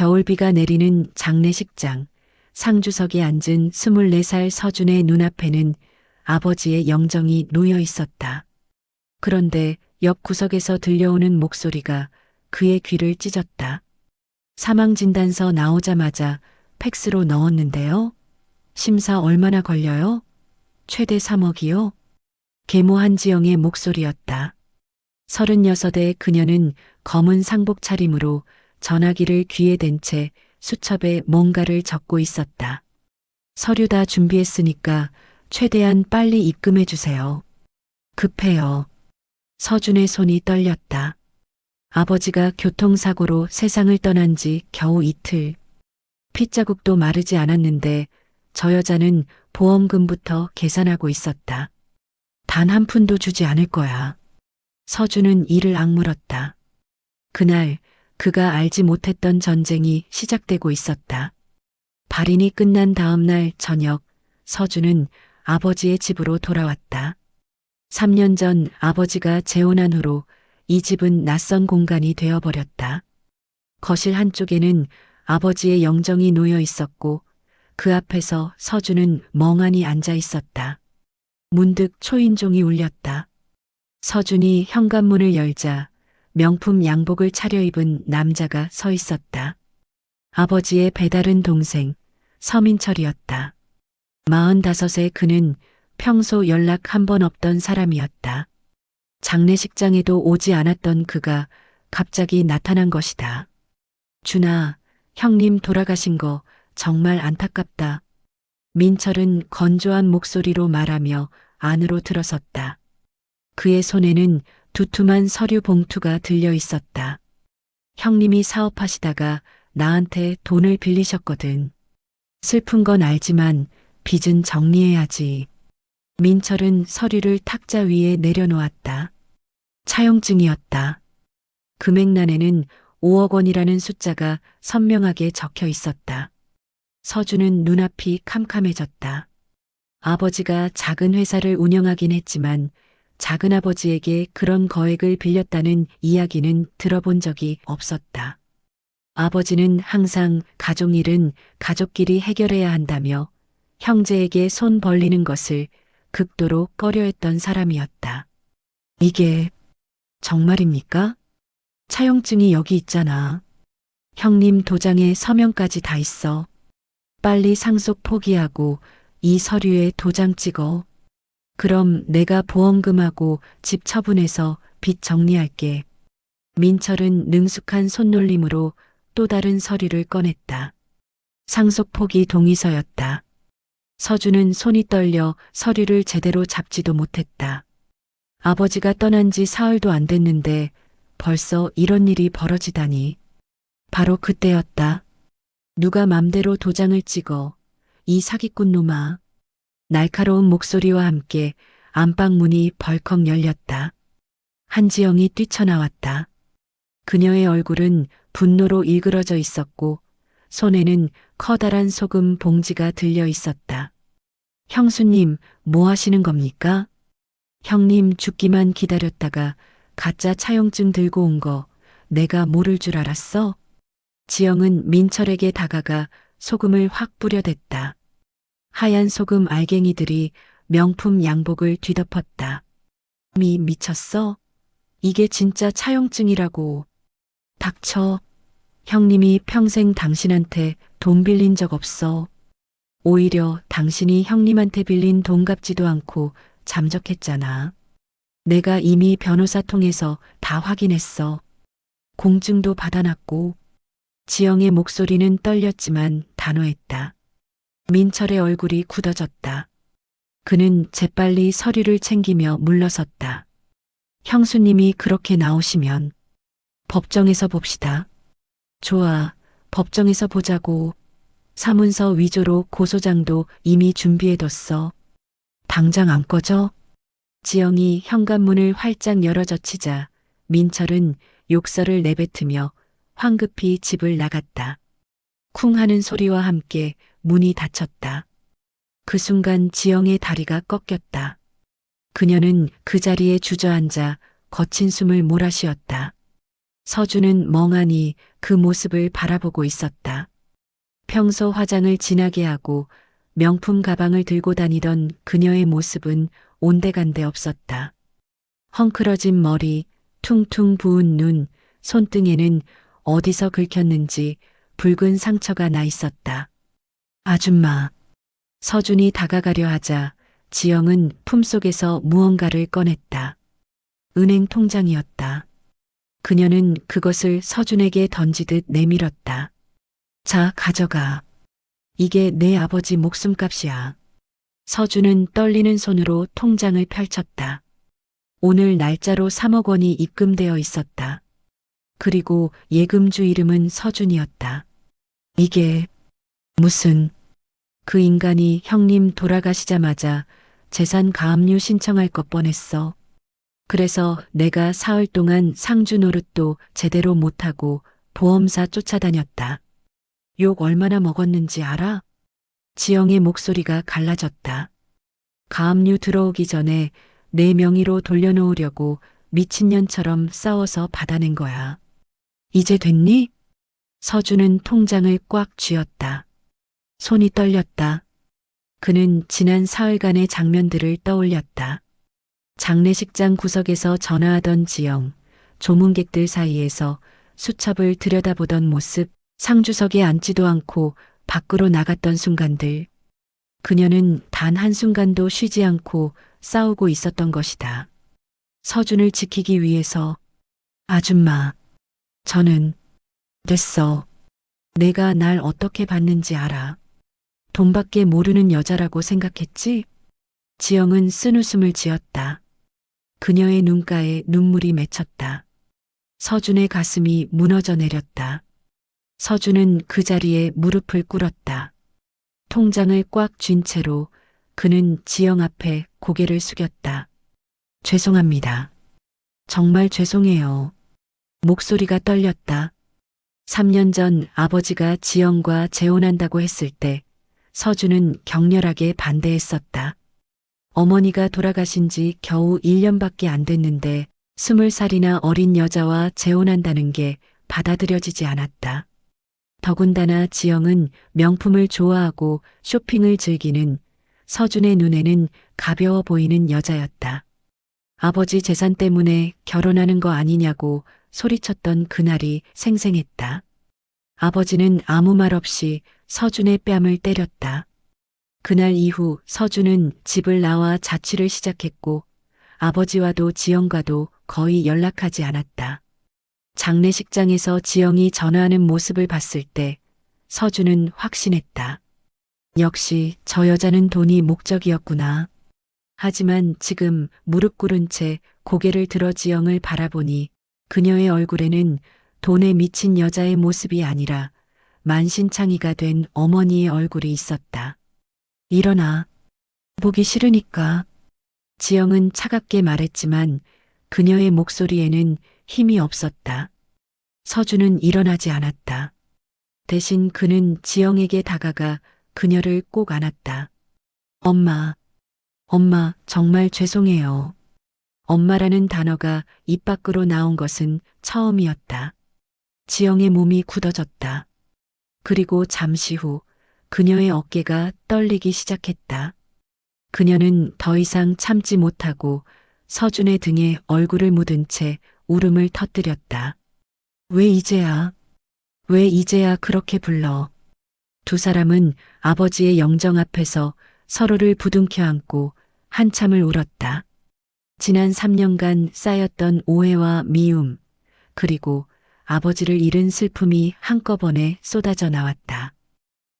겨울비가 내리는 장례식장, 상주석에 앉은 24살 서준의 눈앞에는 아버지의 영정이 놓여 있었다. 그런데 옆 구석에서 들려오는 목소리가 그의 귀를 찢었다. 사망진단서 나오자마자 팩스로 넣었는데요. 심사 얼마나 걸려요? 최대 3억이요? 계모 한지영의 목소리였다. 36의 그녀는 검은 상복 차림으로 전화기를 귀에 댄 채 수첩에 뭔가를 적고 있었다. 서류 다 준비했으니까 최대한 빨리 입금해 주세요. 급해요. 서준의 손이 떨렸다. 아버지가 교통사고로 세상을 떠난 지 겨우 이틀. 핏자국도 마르지 않았는데 저 여자는 보험금부터 계산하고 있었다. 단 한 푼도 주지 않을 거야. 서준은 이를 악물었다. 그날 그가 알지 못했던 전쟁이 시작되고 있었다. 발인이 끝난 다음 날 저녁 서준은 아버지의 집으로 돌아왔다. 3년 전 아버지가 재혼한 후로 이 집은 낯선 공간이 되어버렸다. 거실 한쪽에는 아버지의 영정이 놓여 있었고 그 앞에서 서준은 멍하니 앉아 있었다. 문득 초인종이 울렸다. 서준이 현관문을 열자 명품 양복을 차려입은 남자가 서 있었다. 아버지의 배다른 동생 서민철이었다. 45의 그는 평소 연락 한 번 없던 사람이었다. 장례식장에도 오지 않았던 그가 갑자기 나타난 것이다. 준아, 형님 돌아가신 거 정말 안타깝다. 민철은 건조한 목소리로 말하며 안으로 들어섰다. 그의 손에는 두툼한 서류 봉투가 들려 있었다. 형님이 사업하시다가 나한테 돈을 빌리셨거든. 슬픈 건 알지만 빚은 정리해야지. 민철은 서류를 탁자 위에 내려놓았다. 차용증이었다. 금액란에는 5억 원이라는 숫자가 선명하게 적혀 있었다. 서준은 눈앞이 캄캄해졌다. 아버지가 작은 회사를 운영하긴 했지만 작은아버지에게 그런 거액을 빌렸다는 이야기는 들어본 적이 없었다. 아버지는 항상 가족 일은 가족끼리 해결해야 한다며 형제에게 손 벌리는 것을 극도로 꺼려했던 사람이었다. 이게 정말입니까? 차용증이 여기 있잖아. 형님 도장에 서명까지 다 있어. 빨리 상속 포기하고 이 서류에 도장 찍어. 그럼 내가 보험금하고 집 처분해서 빚 정리할게. 민철은 능숙한 손놀림으로 또 다른 서류를 꺼냈다. 상속 포기 동의서였다. 서준은 손이 떨려 서류를 제대로 잡지도 못했다. 아버지가 떠난 지 사흘도 안 됐는데 벌써 이런 일이 벌어지다니. 바로 그때였다. 누가 맘대로 도장을 찍어. 이 사기꾼 놈아. 날카로운 목소리와 함께 안방 문이 벌컥 열렸다. 한지영이 뛰쳐나왔다. 그녀의 얼굴은 분노로 일그러져 있었고 손에는 커다란 소금 봉지가 들려 있었다. 형수님, 뭐 하시는 겁니까? 형님 죽기만 기다렸다가 가짜 차용증 들고 온 거 내가 모를 줄 알았어? 지영은 민철에게 다가가 소금을 확 뿌려댔다. 하얀 소금 알갱이들이 명품 양복을 뒤덮었다. 미쳤어? 이게 진짜 차용증이라고. 닥쳐. 형님이 평생 당신한테 돈 빌린 적 없어. 오히려 당신이 형님한테 빌린 돈 갚지도 않고 잠적했잖아. 내가 이미 변호사 통해서 다 확인했어. 공증도 받아놨고. 지영의 목소리는 떨렸지만 단호했다. 민철의 얼굴이 굳어졌다. 그는 재빨리 서류를 챙기며 물러섰다. 형수님이 그렇게 나오시면 법정에서 봅시다. 좋아, 법정에서 보자고. 사문서 위조로 고소장도 이미 준비해뒀어. 당장 안 꺼져? 지영이 현관문을 활짝 열어젖히자 민철은 욕설을 내뱉으며 황급히 집을 나갔다. 쿵 하는 소리와 함께 문이 닫혔다. 그 순간 지영의 다리가 꺾였다. 그녀는 그 자리에 주저앉아 거친 숨을 몰아쉬었다. 서준은 멍하니 그 모습을 바라보고 있었다. 평소 화장을 진하게 하고 명품 가방을 들고 다니던 그녀의 모습은 온데간데 없었다. 헝클어진 머리, 퉁퉁 부은 눈, 손등에는 어디서 긁혔는지 붉은 상처가 나 있었다. 아줌마. 서준이 다가가려 하자 지영은 품속에서 무언가를 꺼냈다. 은행 통장이었다. 그녀는 그것을 서준에게 던지듯 내밀었다. 자, 가져가. 이게 내 아버지 목숨값이야. 서준은 떨리는 손으로 통장을 펼쳤다. 오늘 날짜로 3억 원이 입금되어 있었다. 그리고 예금주 이름은 서준이었다. 이게 무슨... 그 인간이 형님 돌아가시자마자 재산 가압류 신청할 것 뻔했어. 그래서 내가 사흘 동안 상주 노릇도 제대로 못하고 보험사 쫓아다녔다. 욕 얼마나 먹었는지 알아? 지영의 목소리가 갈라졌다. 가압류 들어오기 전에 내 명의로 돌려놓으려고 미친년처럼 싸워서 받아낸 거야. 이제 됐니? 서준은 통장을 꽉 쥐었다. 손이 떨렸다. 그는 지난 사흘간의 장면들을 떠올렸다. 장례식장 구석에서 전화하던 지영, 조문객들 사이에서 수첩을 들여다보던 모습, 상주석에 앉지도 않고 밖으로 나갔던 순간들. 그녀는 단 한순간도 쉬지 않고 싸우고 있었던 것이다. 서준을 지키기 위해서. 아줌마, 저는 됐어. 내가 날 어떻게 봤는지 알아. 돈밖에 모르는 여자라고 생각했지? 지영은 쓴웃음을 지었다. 그녀의 눈가에 눈물이 맺혔다. 서준의 가슴이 무너져 내렸다. 서준은 그 자리에 무릎을 꿇었다. 통장을 꽉 쥔 채로 그는 지영 앞에 고개를 숙였다. 죄송합니다. 정말 죄송해요. 목소리가 떨렸다. 3년 전 아버지가 지영과 재혼한다고 했을 때 서준은 격렬하게 반대했었다. 어머니가 돌아가신 지 겨우 1년밖에 안 됐는데 20살이나 어린 여자와 재혼한다는 게 받아들여지지 않았다. 더군다나 지영은 명품을 좋아하고 쇼핑을 즐기는 서준의 눈에는 가벼워 보이는 여자였다. 아버지 재산 때문에 결혼하는 거 아니냐고 소리쳤던 그날이 생생했다. 아버지는 아무 말 없이 서준의 뺨을 때렸다. 그날 이후 서준은 집을 나와 자취를 시작했고 아버지와도 지영과도 거의 연락하지 않았다. 장례식장에서 지영이 전화하는 모습을 봤을 때 서준은 확신했다. 역시 저 여자는 돈이 목적이었구나. 하지만 지금 무릎 꿇은 채 고개를 들어 지영을 바라보니 그녀의 얼굴에는 돈에 미친 여자의 모습이 아니라 만신창이가 된 어머니의 얼굴이 있었다. 일어나. 보기 싫으니까. 지영은 차갑게 말했지만 그녀의 목소리에는 힘이 없었다. 서준은 일어나지 않았다. 대신 그는 지영에게 다가가 그녀를 꼭 안았다. 엄마, 엄마, 정말 죄송해요. 엄마라는 단어가 입 밖으로 나온 것은 처음이었다. 지영의 몸이 굳어졌다. 그리고 잠시 후 그녀의 어깨가 떨리기 시작했다. 그녀는 더 이상 참지 못하고 서준의 등에 얼굴을 묻은 채 울음을 터뜨렸다. 왜 이제야? 왜 이제야 그렇게 불러? 두 사람은 아버지의 영정 앞에서 서로를 부둥켜 안고 한참을 울었다. 지난 3년간 쌓였던 오해와 미움, 그리고 아버지를 잃은 슬픔이 한꺼번에 쏟아져 나왔다.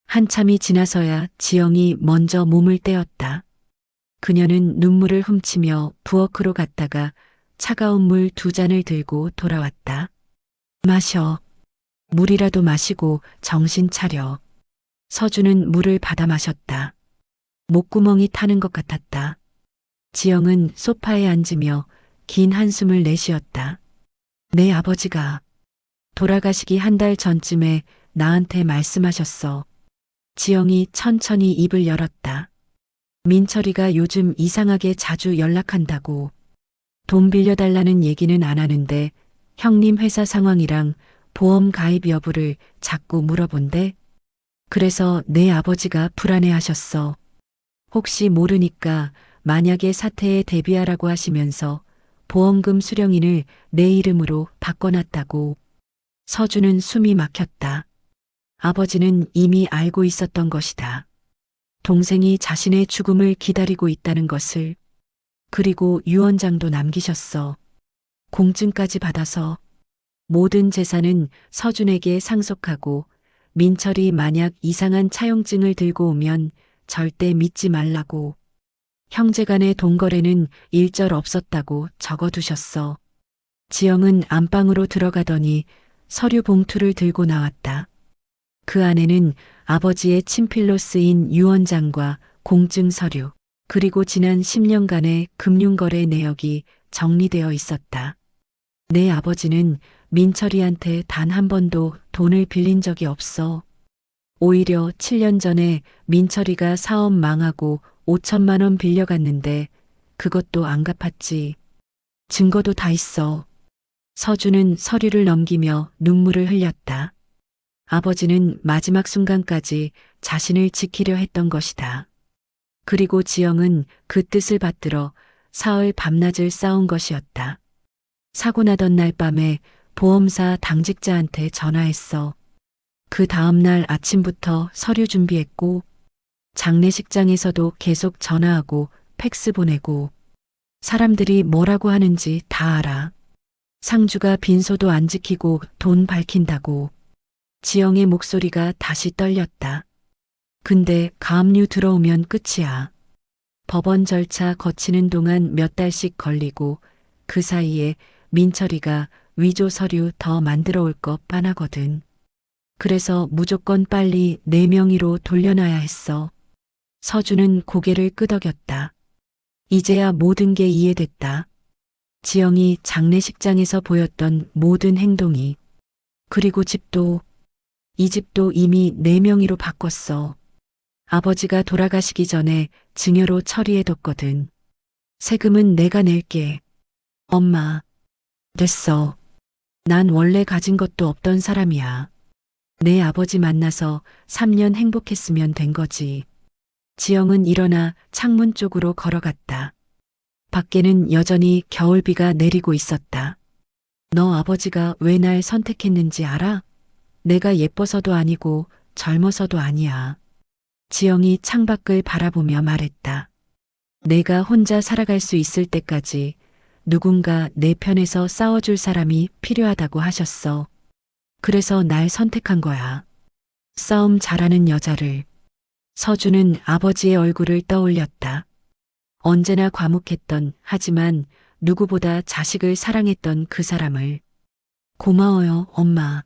한참이 지나서야 지영이 먼저 몸을 떼었다. 그녀는 눈물을 훔치며 부엌으로 갔다가 차가운 물 2잔을 들고 돌아왔다. 마셔. 물이라도 마시고 정신 차려. 서준은 물을 받아 마셨다. 목구멍이 타는 것 같았다. 지영은 소파에 앉으며 긴 한숨을 내쉬었다. 내 아버지가 돌아가시기 한 달 전쯤에 나한테 말씀하셨어. 지영이 천천히 입을 열었다. 민철이가 요즘 이상하게 자주 연락한다고. 돈 빌려달라는 얘기는 안 하는데 형님 회사 상황이랑 보험 가입 여부를 자꾸 물어본대. 그래서 내 아버지가 불안해하셨어. 혹시 모르니까 만약에 사태에 대비하라고 하시면서 보험금 수령인을 내 이름으로 바꿔놨다고. 서준은 숨이 막혔다. 아버지는 이미 알고 있었던 것이다. 동생이 자신의 죽음을 기다리고 있다는 것을. 그리고 유언장도 남기셨어. 공증까지 받아서 모든 재산은 서준에게 상속하고 민철이 만약 이상한 차용증을 들고 오면 절대 믿지 말라고. 형제간의 돈거래는 일절 없었다고 적어두셨어. 지영은 안방으로 들어가더니 서류 봉투를 들고 나왔다. 그 안에는 아버지의 친필로 쓰인 유언장과 공증 서류, 그리고 지난 10년간의 금융거래 내역이 정리되어 있었다. 내 아버지는 민철이한테 단 한 번도 돈을 빌린 적이 없어. 오히려 7년 전에 민철이가 사업 망하고 5천만 원 빌려갔는데 그것도 안 갚았지. 증거도 다 있어. 서준은 서류를 넘기며 눈물을 흘렸다. 아버지는 마지막 순간까지 자신을 지키려 했던 것이다. 그리고 지영은 그 뜻을 받들어 사흘 밤낮을 싸운 것이었다. 사고 나던 날 밤에 보험사 당직자한테 전화했어. 그 다음날 아침부터 서류 준비했고, 장례식장에서도 계속 전화하고 팩스 보내고, 사람들이 뭐라고 하는지 다 알아. 상주가 빈소도 안 지키고 돈 밝힌다고. 지영의 목소리가 다시 떨렸다. 근데 가압류 들어오면 끝이야. 법원 절차 거치는 동안 몇 달씩 걸리고 그 사이에 민철이가 위조 서류 더 만들어 올 것 뻔하거든. 그래서 무조건 빨리 내 명의로 돌려놔야 했어. 서준은 고개를 끄덕였다. 이제야 모든 게 이해됐다. 지영이 장례식장에서 보였던 모든 행동이. 그리고 집도, 이 집도 이미 내 명의로 바꿨어. 아버지가 돌아가시기 전에 증여로 처리해뒀거든. 세금은 내가 낼게. 엄마. 됐어. 난 원래 가진 것도 없던 사람이야. 내 아버지 만나서 3년 행복했으면 된 거지. 지영은 일어나 창문 쪽으로 걸어갔다. 밖에는 여전히 겨울비가 내리고 있었다. 너 아버지가 왜 날 선택했는지 알아? 내가 예뻐서도 아니고 젊어서도 아니야. 지영이 창밖을 바라보며 말했다. 내가 혼자 살아갈 수 있을 때까지 누군가 내 편에서 싸워줄 사람이 필요하다고 하셨어. 그래서 날 선택한 거야. 싸움 잘하는 여자를. 서준은 아버지의 얼굴을 떠올렸다. 언제나 과묵했던, 하지만 누구보다 자식을 사랑했던 그 사람을. 고마워요, 엄마.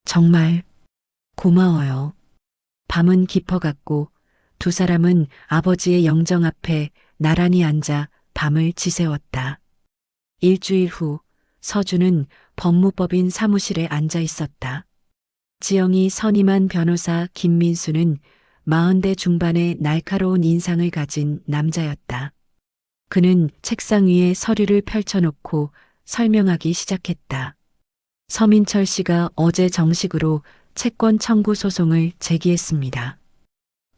정말 고마워요. 밤은 깊어갔고 두 사람은 아버지의 영정 앞에 나란히 앉아 밤을 지새웠다. 일주일 후 서준은 법무법인 사무실에 앉아 있었다. 지영이 선임한 변호사 김민수는 40대 중반의 날카로운 인상을 가진 남자였다. 그는 책상 위에 서류를 펼쳐놓고 설명하기 시작했다. 서민철 씨가 어제 정식으로 채권 청구 소송을 제기했습니다.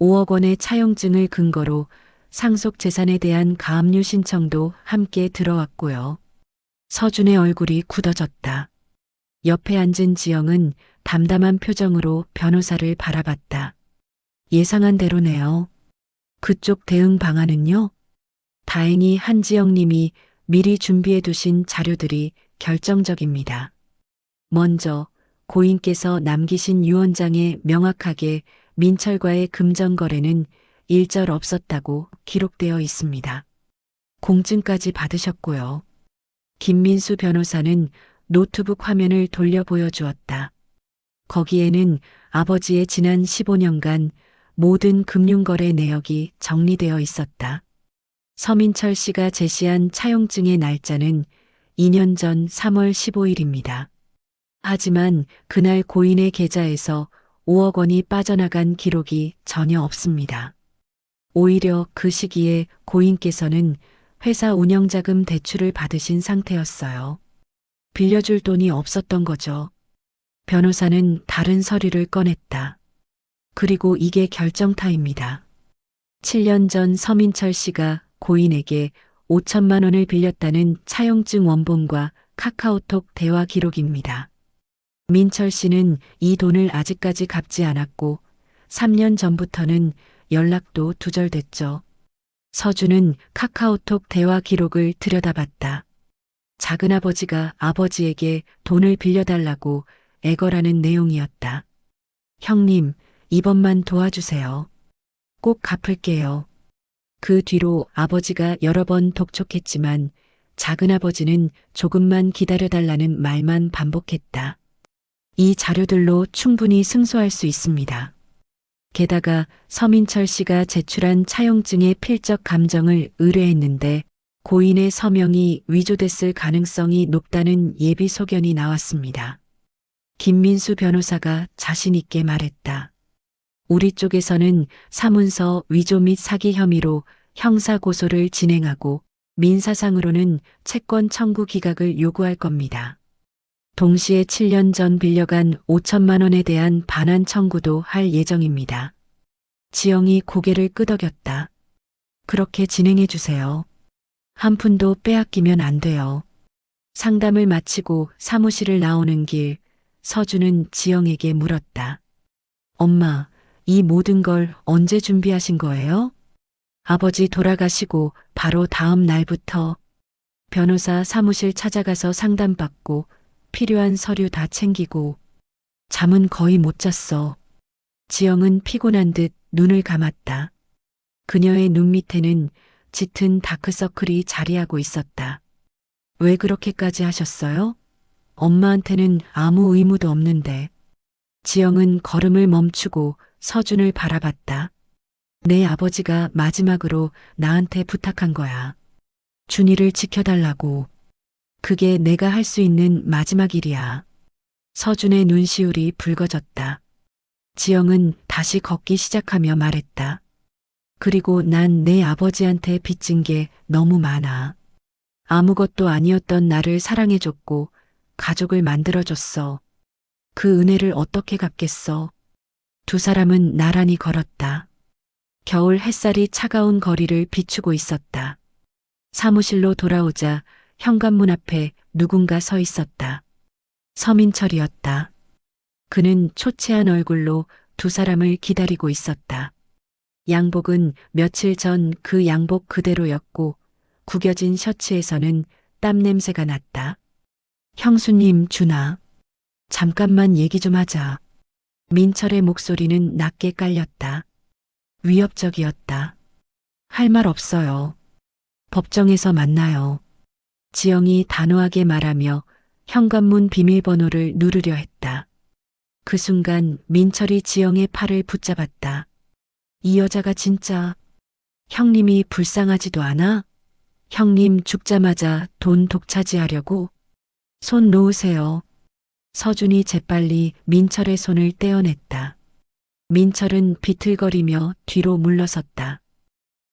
5억 원의 차용증을 근거로 상속 재산에 대한 가압류 신청도 함께 들어왔고요. 서준의 얼굴이 굳어졌다. 옆에 앉은 지영은 담담한 표정으로 변호사를 바라봤다. 예상한 대로네요. 그쪽 대응 방안은요? 다행히 한지영 님이 미리 준비해 두신 자료들이 결정적입니다. 먼저 고인께서 남기신 유언장에 명확하게 민철과의 금전거래는 일절 없었다고 기록되어 있습니다. 공증까지 받으셨고요. 김민수 변호사는 노트북 화면을 돌려 보여주었다. 거기에는 아버지의 지난 15년간 모든 금융거래 내역이 정리되어 있었다. 서민철 씨가 제시한 차용증의 날짜는 2년 전 3월 15일입니다. 하지만 그날 고인의 계좌에서 5억 원이 빠져나간 기록이 전혀 없습니다. 오히려 그 시기에 고인께서는 회사 운영자금 대출을 받으신 상태였어요. 빌려줄 돈이 없었던 거죠. 변호사는 다른 서류를 꺼냈다. 그리고 이게 결정타입니다. 7년 전 서민철 씨가 고인에게 5천만 원을 빌렸다는 차용증 원본과 카카오톡 대화 기록입니다. 민철 씨는 이 돈을 아직까지 갚지 않았고 3년 전부터는 연락도 두절됐죠. 서준은 카카오톡 대화 기록을 들여다봤다. 작은아버지가 아버지에게 돈을 빌려달라고 애걸하는 내용이었다. 형님, 이번만 도와주세요. 꼭 갚을게요. 그 뒤로 아버지가 여러 번 독촉했지만 작은아버지는 조금만 기다려달라는 말만 반복했다. 이 자료들로 충분히 승소할 수 있습니다. 게다가 서민철 씨가 제출한 차용증의 필적 감정을 의뢰했는데 고인의 서명이 위조됐을 가능성이 높다는 예비 소견이 나왔습니다. 김민수 변호사가 자신 있게 말했다. 우리 쪽에서는 사문서 위조 및 사기 혐의로 형사 고소를 진행하고 민사상으로는 채권 청구 기각을 요구할 겁니다. 동시에 7년 전 빌려간 5천만 원에 대한 반환 청구도 할 예정입니다. 지영이 고개를 끄덕였다. 그렇게 진행해 주세요. 한 푼도 빼앗기면 안 돼요. 상담을 마치고 사무실을 나오는 길, 서준은 지영에게 물었다. 엄마, 이 모든 걸 언제 준비하신 거예요? 아버지 돌아가시고 바로 다음 날부터 변호사 사무실 찾아가서 상담받고 필요한 서류 다 챙기고 잠은 거의 못 잤어. 지영은 피곤한 듯 눈을 감았다. 그녀의 눈 밑에는 짙은 다크서클이 자리하고 있었다. 왜 그렇게까지 하셨어요? 엄마한테는 아무 의무도 없는데. 지영은 걸음을 멈추고 서준을 바라봤다. 내 아버지가 마지막으로 나한테 부탁한 거야. 준이를 지켜달라고. 그게 내가 할 수 있는 마지막 일이야. 서준의 눈시울이 붉어졌다. 지영은 다시 걷기 시작하며 말했다. 그리고 난 내 아버지한테 빚진 게 너무 많아. 아무것도 아니었던 나를 사랑해줬고 가족을 만들어줬어. 그 은혜를 어떻게 갚겠어. 두 사람은 나란히 걸었다. 겨울 햇살이 차가운 거리를 비추고 있었다. 사무실로 돌아오자 현관문 앞에 누군가 서 있었다. 서민철이었다. 그는 초췌한 얼굴로 두 사람을 기다리고 있었다. 양복은 며칠 전 그 양복 그대로였고 구겨진 셔츠에서는 땀 냄새가 났다. 형수님, 준아. 잠깐만 얘기 좀 하자. 민철의 목소리는 낮게 깔렸다. 위협적이었다. 할 말 없어요. 법정에서 만나요. 지영이 단호하게 말하며 현관문 비밀번호를 누르려 했다. 그 순간 민철이 지영의 팔을 붙잡았다. 이 여자가 진짜 형님이 불쌍하지도 않아? 형님 죽자마자 돈 독차지하려고? 손 놓으세요. 서준이 재빨리 민철의 손을 떼어냈다. 민철은 비틀거리며 뒤로 물러섰다.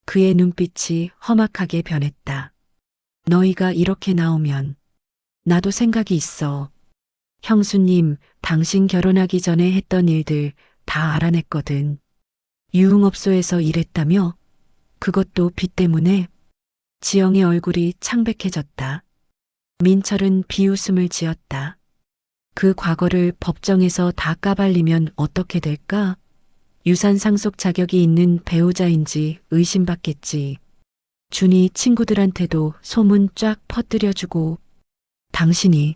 그의 눈빛이 험악하게 변했다. 너희가 이렇게 나오면 나도 생각이 있어. 형수님, 당신 결혼하기 전에 했던 일들 다 알아냈거든. 유흥업소에서 일했다며? 그것도 빚 때문에? 지영의 얼굴이 창백해졌다. 민철은 비웃음을 지었다. 그 과거를 법정에서 다 까발리면 어떻게 될까? 유산 상속 자격이 있는 배우자인지 의심받겠지. 준이 친구들한테도 소문 쫙 퍼뜨려주고. 당신이.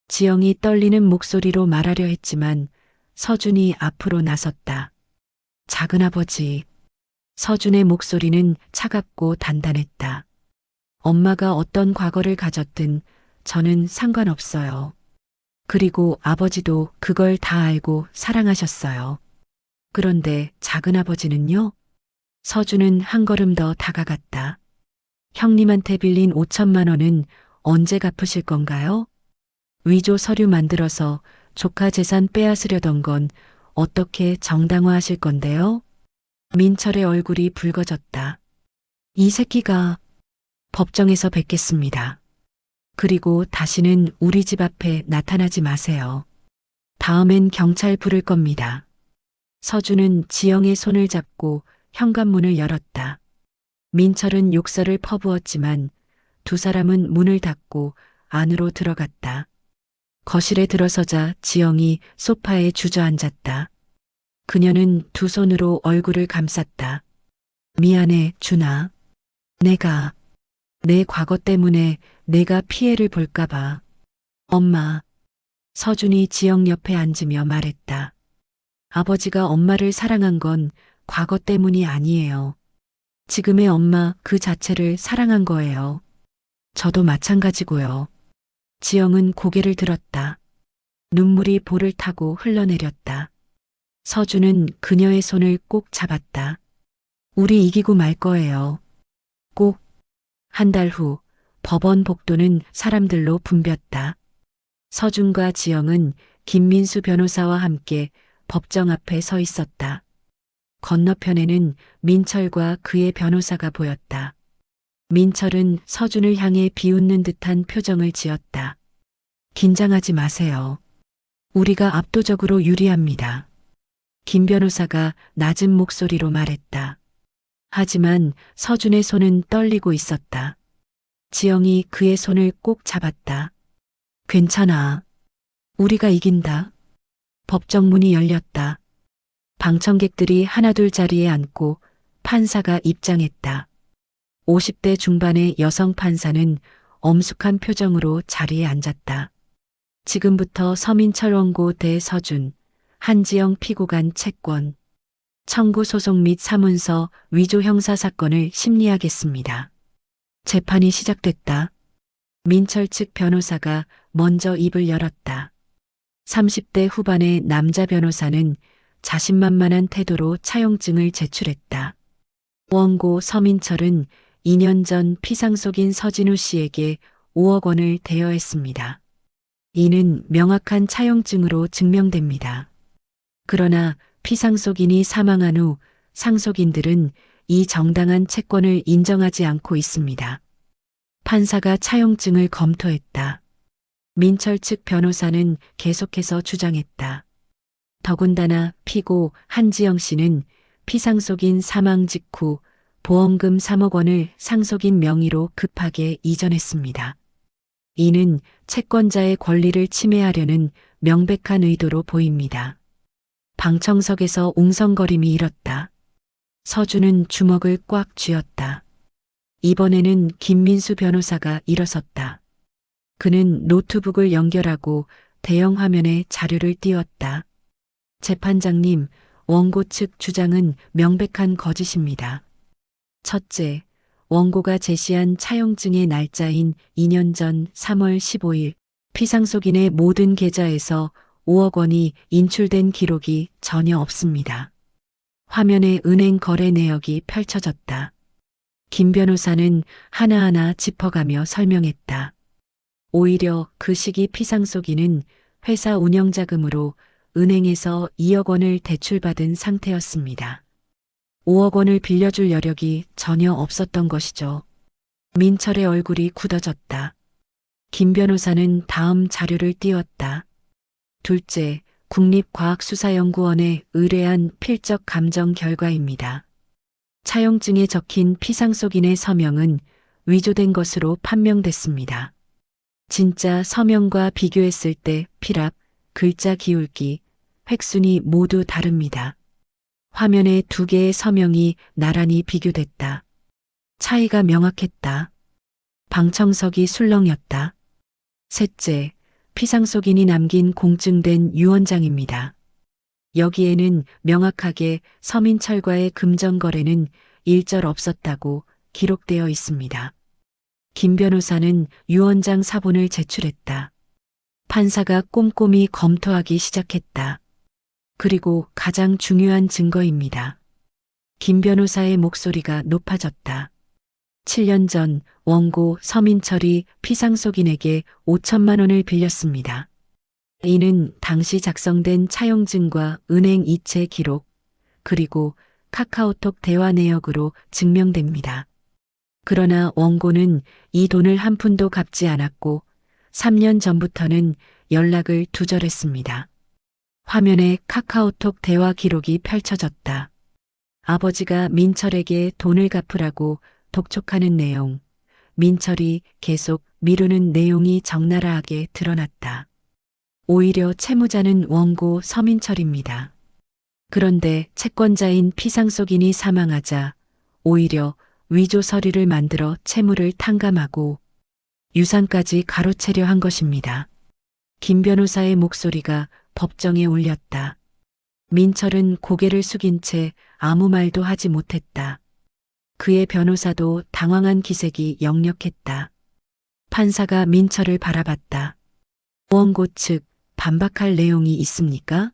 지영이 떨리는 목소리로 말하려 했지만 서준이 앞으로 나섰다. 작은아버지. 서준의 목소리는 차갑고 단단했다. 엄마가 어떤 과거를 가졌든 저는 상관없어요. 그리고 아버지도 그걸 다 알고 사랑하셨어요. 그런데 작은아버지는요? 서준은 한 걸음 더 다가갔다. 형님한테 빌린 5천만 원은 언제 갚으실 건가요? 위조 서류 만들어서 조카 재산 빼앗으려던 건 어떻게 정당화하실 건데요? 민철의 얼굴이 붉어졌다. 이 새끼가 법정에서 뵙겠습니다. 그리고 다시는 우리 집 앞에 나타나지 마세요. 다음엔 경찰 부를 겁니다. 서준은 지영의 손을 잡고 현관문을 열었다. 민철은 욕설을 퍼부었지만 두 사람은 문을 닫고 안으로 들어갔다. 거실에 들어서자 지영이 소파에 주저앉았다. 그녀는 두 손으로 얼굴을 감쌌다. 미안해, 준아. 내 과거 때문에 내가 피해를 볼까봐. 엄마. 서준이 지영 옆에 앉으며 말했다. 아버지가 엄마를 사랑한 건 과거 때문이 아니에요. 지금의 엄마 그 자체를 사랑한 거예요. 저도 마찬가지고요. 지영은 고개를 들었다. 눈물이 볼을 타고 흘러내렸다. 서준은 그녀의 손을 꼭 잡았다. 우리 이기고 말 거예요. 꼭. 한 달 후 법원 복도는 사람들로 붐볐다. 서준과 지영은 김민수 변호사와 함께 법정 앞에 서 있었다. 건너편에는 민철과 그의 변호사가 보였다. 민철은 서준을 향해 비웃는 듯한 표정을 지었다. 긴장하지 마세요. 우리가 압도적으로 유리합니다. 김 변호사가 낮은 목소리로 말했다. 하지만 서준의 손은 떨리고 있었다. 지영이 그의 손을 꼭 잡았다. 괜찮아. 우리가 이긴다. 법정 문이 열렸다. 방청객들이 하나둘 자리에 앉고 판사가 입장했다. 50대 중반의 여성 판사는 엄숙한 표정으로 자리에 앉았다. 지금부터 서민철 원고 대 서준, 한지영 피고 간 채권, 청구 소송 및 사문서 위조 형사 사건을 심리하겠습니다. 재판이 시작됐다. 민철 측 변호사가 먼저 입을 열었다. 30대 후반의 남자 변호사는 자신만만한 태도로 차용증을 제출했다. 원고 서민철은 2년 전 피상속인 서진우 씨에게 5억 원을 대여했습니다. 이는 명확한 차용증으로 증명됩니다. 그러나 피상속인이 사망한 후 상속인들은 이 정당한 채권을 인정하지 않고 있습니다. 판사가 차용증을 검토했다. 민철 측 변호사는 계속해서 주장했다. 더군다나 피고 한지영 씨는 피상속인 사망 직후 보험금 3억 원을 상속인 명의로 급하게 이전했습니다. 이는 채권자의 권리를 침해하려는 명백한 의도로 보입니다. 방청석에서 웅성거림이 일었다. 서준은 주먹을 꽉 쥐었다. 이번에는 김민수 변호사가 일어섰다. 그는 노트북을 연결하고 대형 화면에 자료를 띄웠다. 재판장님, 원고 측 주장은 명백한 거짓입니다. 첫째, 원고가 제시한 차용증의 날짜인 2년 전 3월 15일 피상속인의 모든 계좌에서 5억 원이 인출된 기록이 전혀 없습니다. 화면에 은행 거래 내역이 펼쳐졌다. 김 변호사는 하나하나 짚어가며 설명했다. 오히려 그 시기 피상속인은 회사 운영자금으로 은행에서 2억 원을 대출받은 상태였습니다. 5억 원을 빌려줄 여력이 전혀 없었던 것이죠. 민철의 얼굴이 굳어졌다. 김 변호사는 다음 자료를 띄웠다. 둘째, 국립과학수사연구원에 의뢰한 필적 감정 결과입니다. 차용증에 적힌 피상속인의 서명은 위조된 것으로 판명됐습니다. 진짜 서명과 비교했을 때 필압, 글자 기울기, 획순이 모두 다릅니다. 화면에 두 개의 서명이 나란히 비교됐다. 차이가 명확했다. 방청석이 술렁였다. 셋째, 피상속인이 남긴 공증된 유언장입니다. 여기에는 명확하게 서민철과의 금전거래는 일절 없었다고 기록되어 있습니다. 김 변호사는 유언장 사본을 제출했다. 판사가 꼼꼼히 검토하기 시작했다. 그리고 가장 중요한 증거입니다. 김 변호사의 목소리가 높아졌다. 7년 전 원고 서민철이 피상속인에게 5천만 원을 빌렸습니다. 이는 당시 작성된 차용증과 은행 이체 기록, 그리고 카카오톡 대화 내역으로 증명됩니다. 그러나 원고는 이 돈을 한 푼도 갚지 않았고 3년 전부터는 연락을 두절했습니다. 화면에 카카오톡 대화 기록이 펼쳐졌다. 아버지가 민철에게 돈을 갚으라고 독촉하는 내용, 민철이 계속 미루는 내용이 적나라하게 드러났다. 오히려 채무자는 원고 서민철입니다. 그런데 채권자인 피상속인이 사망하자 오히려 위조 서류를 만들어 채무를 탕감하고 유산까지 가로채려 한 것입니다. 김 변호사의 목소리가 법정에 울렸다. 민철은 고개를 숙인 채 아무 말도 하지 못했다. 그의 변호사도 당황한 기색이 역력했다. 판사가 민철을 바라봤다. 원고 측 반박할 내용이 있습니까?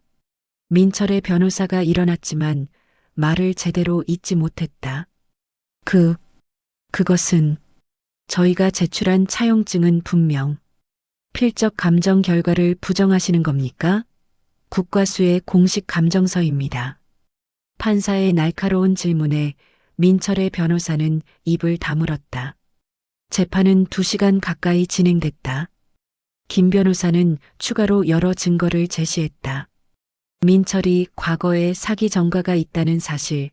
민철의 변호사가 일어났지만 말을 제대로 잇지 못했다. 그것은 저희가 제출한 차용증은 분명 필적 감정 결과를 부정하시는 겁니까? 국과수의 공식 감정서입니다. 판사의 날카로운 질문에 민철의 변호사는 입을 다물었다. 재판은 2시간 가까이 진행됐다. 김 변호사는 추가로 여러 증거를 제시했다. 민철이 과거에 사기 전과가 있다는 사실,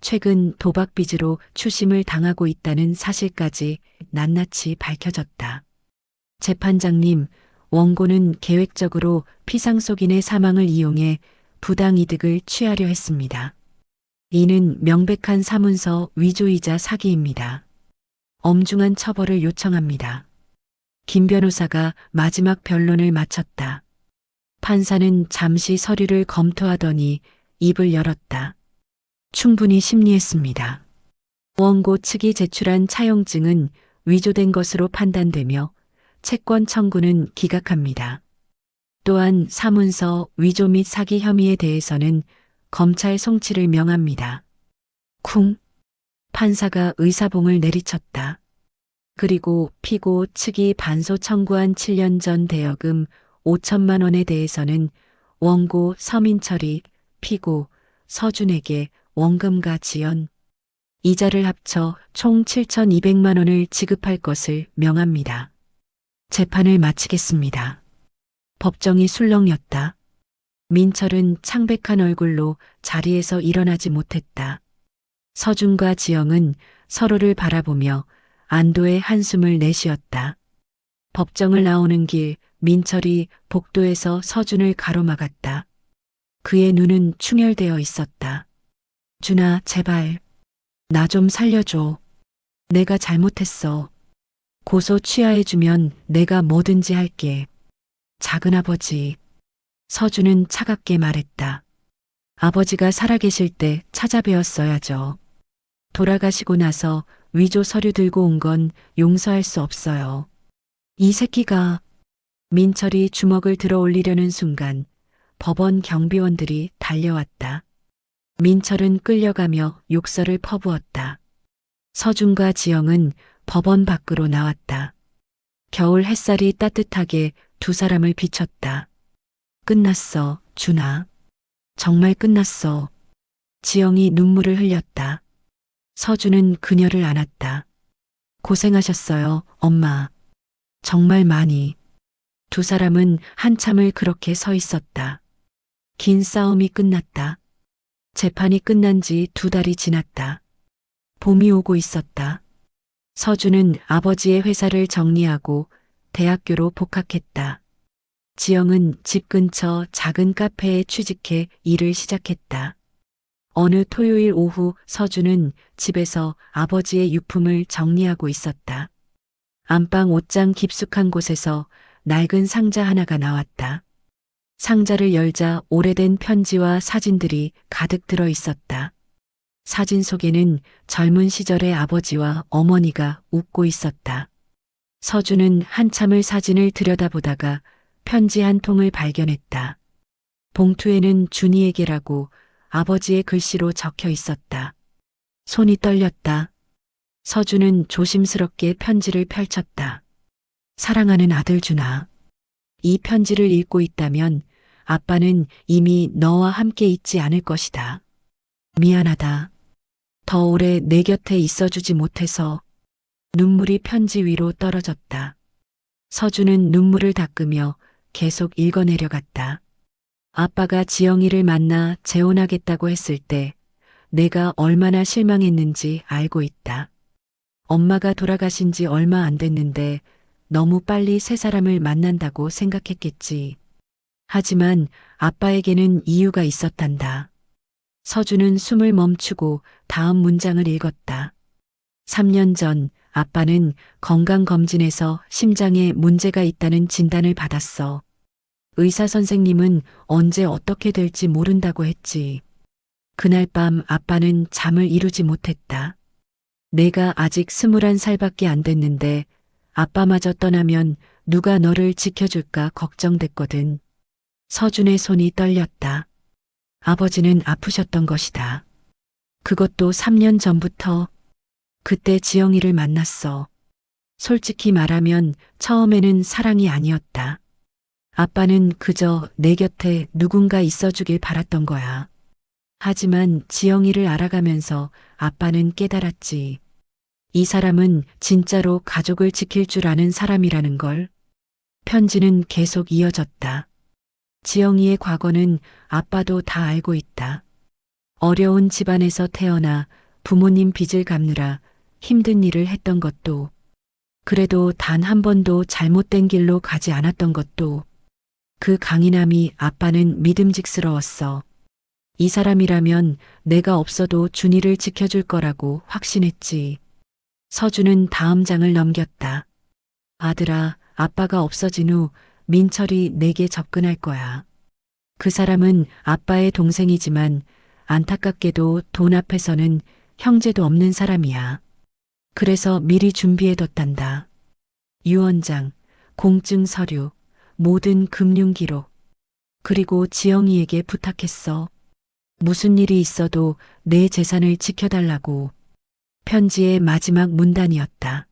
최근 도박 빚으로 추심을 당하고 있다는 사실까지 낱낱이 밝혀졌다. 재판장님, 원고는 계획적으로 피상속인의 사망을 이용해 부당이득을 취하려 했습니다. 이는 명백한 사문서 위조이자 사기입니다. 엄중한 처벌을 요청합니다. 김 변호사가 마지막 변론을 마쳤다. 판사는 잠시 서류를 검토하더니 입을 열었다. 충분히 심리했습니다. 원고 측이 제출한 차용증은 위조된 것으로 판단되며 채권 청구는 기각합니다. 또한 사문서 위조 및 사기 혐의에 대해서는 검찰 송치를 명합니다. 쿵. 판사가 의사봉을 내리쳤다. 그리고 피고 측이 반소 청구한 7년 전 대여금 5천만 원에 대해서는 원고 서민철이 피고 서준에게 원금과 지연, 이자를 합쳐 총 7,200만 원을 지급할 것을 명합니다. 재판을 마치겠습니다. 법정이 술렁였다. 민철은 창백한 얼굴로 자리에서 일어나지 못했다. 서준과 지영은 서로를 바라보며 안도의 한숨을 내쉬었다. 법정을 나오는 길 민철이 복도에서 서준을 가로막았다. 그의 눈은 충혈되어 있었다. 준아, 제발. 나 좀 살려줘. 내가 잘못했어. 고소 취하해주면 내가 뭐든지 할게. 작은아버지. 서준은 차갑게 말했다. 아버지가 살아계실 때 찾아뵈었어야죠. 돌아가시고 나서 위조 서류 들고 온 건 용서할 수 없어요. 이 새끼가. 민철이 주먹을 들어 올리려는 순간 법원 경비원들이 달려왔다. 민철은 끌려가며 욕설을 퍼부었다. 서준과 지영은 법원 밖으로 나왔다. 겨울 햇살이 따뜻하게 두 사람을 비췄다. 끝났어, 준아. 정말 끝났어. 지영이 눈물을 흘렸다. 서준은 그녀를 안았다. 고생하셨어요, 엄마. 정말 많이. 두 사람은 한참을 그렇게 서 있었다. 긴 싸움이 끝났다. 재판이 끝난 지 2달이 지났다. 봄이 오고 있었다. 서준은 아버지의 회사를 정리하고 대학교로 복학했다. 지영은 집 근처 작은 카페에 취직해 일을 시작했다. 어느 토요일 오후 서준은 집에서 아버지의 유품을 정리하고 있었다. 안방 옷장 깊숙한 곳에서 낡은 상자 하나가 나왔다. 상자를 열자 오래된 편지와 사진들이 가득 들어 있었다. 사진 속에는 젊은 시절의 아버지와 어머니가 웃고 있었다. 서준은 한참을 사진을 들여다보다가 편지 한 통을 발견했다. 봉투에는 준이에게라고 아버지의 글씨로 적혀 있었다. 손이 떨렸다. 서준은 조심스럽게 편지를 펼쳤다. 사랑하는 아들 준아. 이 편지를 읽고 있다면 아빠는 이미 너와 함께 있지 않을 것이다. 미안하다. 더 오래 내 곁에 있어주지 못해서. 눈물이 편지 위로 떨어졌다. 서준은 눈물을 닦으며 계속 읽어내려갔다. 아빠가 지영이를 만나 재혼하겠다고 했을 때 내가 얼마나 실망했는지 알고 있다. 엄마가 돌아가신 지 얼마 안 됐는데 너무 빨리 새 사람을 만난다고 생각했겠지. 하지만 아빠에게는 이유가 있었단다. 서준은 숨을 멈추고 다음 문장을 읽었다. 3년 전 아빠는 건강검진에서 심장에 문제가 있다는 진단을 받았어. 의사 선생님은 언제 어떻게 될지 모른다고 했지. 그날 밤 아빠는 잠을 이루지 못했다. 내가 아직 21살밖에 안 됐는데 아빠마저 떠나면 누가 너를 지켜줄까 걱정됐거든. 서준의 손이 떨렸다. 아버지는 아프셨던 것이다. 그것도 3년 전부터. 그때 지영이를 만났어. 솔직히 말하면 처음에는 사랑이 아니었다. 아빠는 그저 내 곁에 누군가 있어주길 바랐던 거야. 하지만 지영이를 알아가면서 아빠는 깨달았지. 이 사람은 진짜로 가족을 지킬 줄 아는 사람이라는 걸. 편지는 계속 이어졌다. 지영이의 과거는 아빠도 다 알고 있다. 어려운 집안에서 태어나 부모님 빚을 갚느라 힘든 일을 했던 것도, 그래도 단 한 번도 잘못된 길로 가지 않았던 것도, 그 강인함이 아빠는 믿음직스러웠어. 이 사람이라면 내가 없어도 준이를 지켜줄 거라고 확신했지. 서준은 다음 장을 넘겼다. 아들아, 아빠가 없어진 후 민철이 내게 접근할 거야. 그 사람은 아빠의 동생이지만 안타깝게도 돈 앞에서는 형제도 없는 사람이야. 그래서 미리 준비해뒀단다. 유언장, 공증 서류, 모든 금융 기록. 그리고 지영이에게 부탁했어. 무슨 일이 있어도 내 재산을 지켜달라고. 편지의 마지막 문단이었다.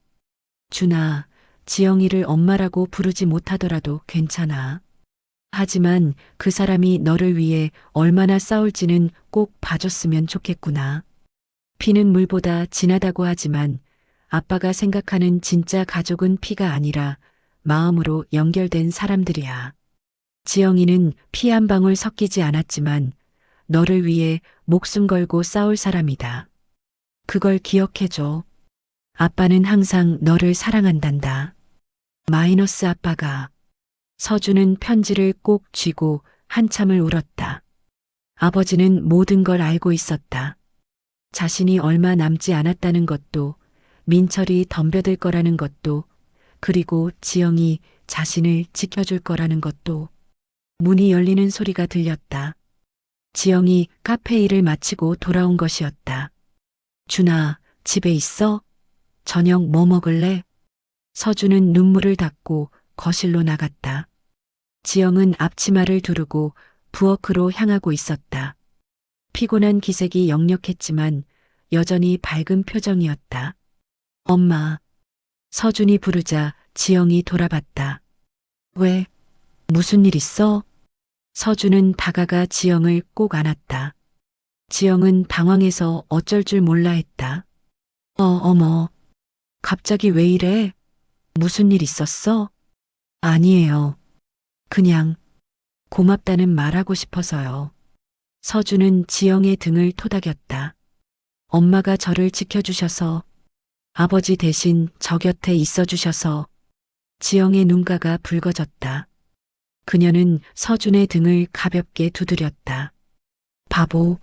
준아, 지영이를 엄마라고 부르지 못하더라도 괜찮아. 하지만 그 사람이 너를 위해 얼마나 싸울지는 꼭 봐줬으면 좋겠구나. 피는 물보다 진하다고 하지만 아빠가 생각하는 진짜 가족은 피가 아니라 마음으로 연결된 사람들이야. 지영이는 피 한 방울 섞이지 않았지만 너를 위해 목숨 걸고 싸울 사람이다. 그걸 기억해줘. 아빠는 항상 너를 사랑한단다. 마이너스 아빠가. 서준은 편지를 꼭 쥐고 한참을 울었다. 아버지는 모든 걸 알고 있었다. 자신이 얼마 남지 않았다는 것도, 민철이 덤벼들 거라는 것도, 그리고 지영이 자신을 지켜줄 거라는 것도. 문이 열리는 소리가 들렸다. 지영이 카페 일을 마치고 돌아온 것이었다. 준아, 집에 있어? 저녁 뭐 먹을래? 서준은 눈물을 닦고 거실로 나갔다. 지영은 앞치마를 두르고 부엌으로 향하고 있었다. 피곤한 기색이 역력했지만 여전히 밝은 표정이었다. 엄마. 서준이 부르자 지영이 돌아봤다. 왜? 무슨 일 있어? 서준은 다가가 지영을 꼭 안았다. 지영은 당황해서 어쩔 줄 몰라 했다. 어머. 갑자기 왜 이래? 무슨 일 있었어? 아니에요. 그냥 고맙다는 말하고 싶어서요. 서준은 지영의 등을 토닥였다. 엄마가 저를 지켜주셔서, 아버지 대신 저 곁에 있어 주셔서. 지영의 눈가가 붉어졌다. 그녀는 서준의 등을 가볍게 두드렸다. 바보.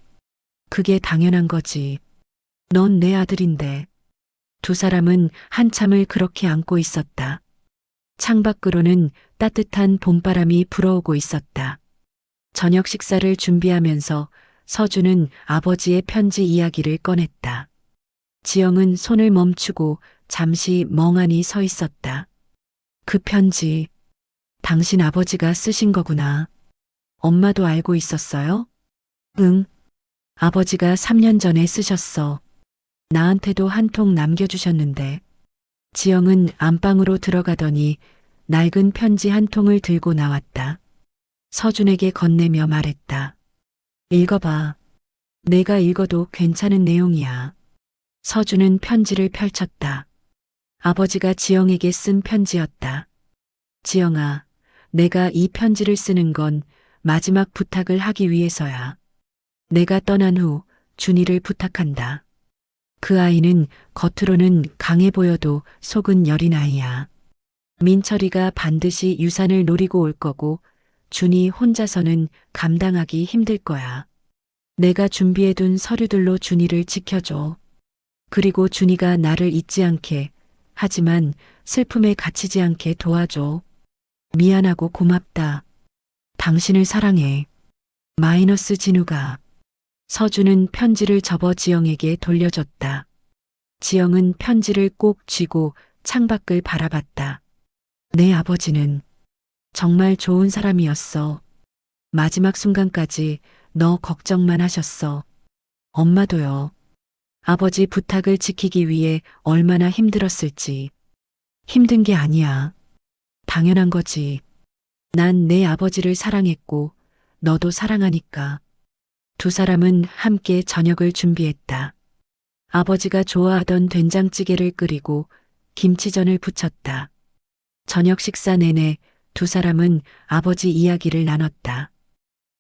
그게 당연한 거지. 넌 내 아들인데. 두 사람은 한참을 그렇게 안고 있었다. 창밖으로는 따뜻한 봄바람이 불어오고 있었다. 저녁 식사를 준비하면서 서준은 아버지의 편지 이야기를 꺼냈다. 지영은 손을 멈추고 잠시 멍하니 서 있었다. 그 편지, 당신 아버지가 쓰신 거구나. 엄마도 알고 있었어요? 응. 아버지가 3년 전에 쓰셨어. 나한테도 한 통 남겨주셨는데. 지영은 안방으로 들어가더니 낡은 편지 한 통을 들고 나왔다. 서준에게 건네며 말했다. 읽어봐. 내가 읽어도 괜찮은 내용이야. 서준은 편지를 펼쳤다. 아버지가 지영에게 쓴 편지였다. 지영아, 내가 이 편지를 쓰는 건 마지막 부탁을 하기 위해서야. 내가 떠난 후 준이를 부탁한다. 그 아이는 겉으로는 강해 보여도 속은 여린 아이야. 민철이가 반드시 유산을 노리고 올 거고 준이 혼자서는 감당하기 힘들 거야. 내가 준비해둔 서류들로 준이를 지켜줘. 그리고 준이가 나를 잊지 않게, 하지만 슬픔에 갇히지 않게 도와줘. 미안하고 고맙다. 당신을 사랑해. 마이너스 진우가. 서준은 편지를 접어 지영에게 돌려줬다. 지영은 편지를 꼭 쥐고 창밖을 바라봤다. 내 아버지는 정말 좋은 사람이었어. 마지막 순간까지 너 걱정만 하셨어. 엄마도요. 아버지 부탁을 지키기 위해 얼마나 힘들었을지. 힘든 게 아니야. 당연한 거지. 난 내 아버지를 사랑했고 너도 사랑하니까. 두 사람은 함께 저녁을 준비했다. 아버지가 좋아하던 된장찌개를 끓이고 김치전을 부쳤다. 저녁 식사 내내 두 사람은 아버지 이야기를 나눴다.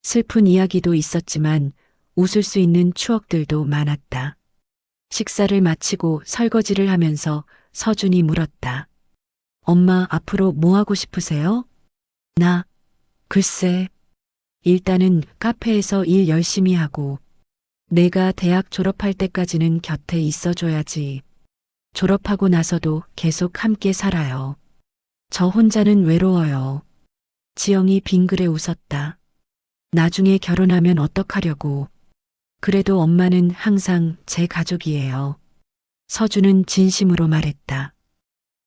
슬픈 이야기도 있었지만 웃을 수 있는 추억들도 많았다. 식사를 마치고 설거지를 하면서 서준이 물었다. 엄마 앞으로 뭐 하고 싶으세요? 나, 글쎄, 일단은 카페에서 일 열심히 하고 내가 대학 졸업할 때까지는 곁에 있어줘야지. 졸업하고 나서도 계속 함께 살아요. 저 혼자는 외로워요. 지영이 빙그레 웃었다. 나중에 결혼하면 어떡하려고. 그래도 엄마는 항상 제 가족이에요. 서준은 진심으로 말했다.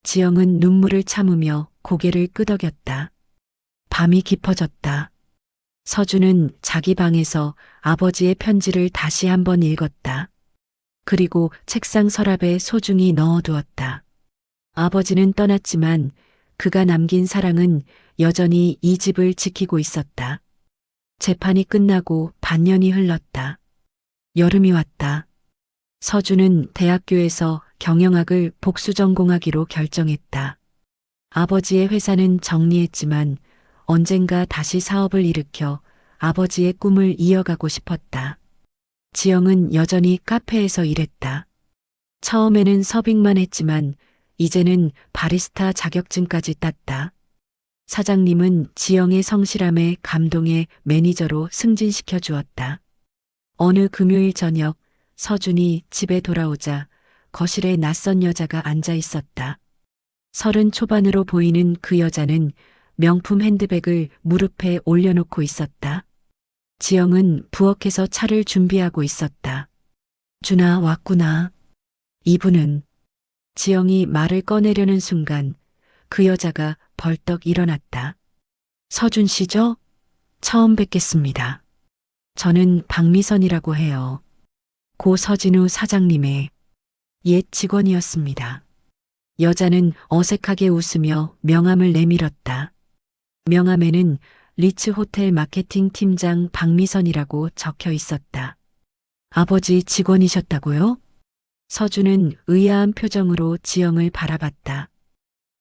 지영은 눈물을 참으며 고개를 끄덕였다. 밤이 깊어졌다. 서준은 자기 방에서 아버지의 편지를 다시 한번 읽었다. 그리고 책상 서랍에 소중히 넣어두었다. 아버지는 떠났지만 그가 남긴 사랑은 여전히 이 집을 지키고 있었다. 재판이 끝나고 반년이 흘렀다. 여름이 왔다. 서준은 대학교에서 경영학을 복수 전공하기로 결정했다. 아버지의 회사는 정리했지만 언젠가 다시 사업을 일으켜 아버지의 꿈을 이어가고 싶었다. 지영은 여전히 카페에서 일했다. 처음에는 서빙만 했지만 이제는 바리스타 자격증까지 땄다. 사장님은 지영의 성실함에 감동해 매니저로 승진시켜 주었다. 어느 금요일 저녁 서준이 집에 돌아오자 거실에 낯선 여자가 앉아 있었다. 30 초반으로 보이는 그 여자는 명품 핸드백을 무릎에 올려놓고 있었다. 지영은 부엌에서 차를 준비하고 있었다. 준아 왔구나. 이분은 지영이 말을 꺼내려는 순간 그 여자가 벌떡 일어났다. 서준 씨죠? 처음 뵙겠습니다. 저는 박미선이라고 해요. 고 서진우 사장님의 옛 직원이었습니다. 여자는 어색하게 웃으며 명함을 내밀었다. 명함에는 리츠 호텔 마케팅 팀장 박미선이라고 적혀 있었다. 아버지 직원이셨다고요? 서준은 의아한 표정으로 지영을 바라봤다.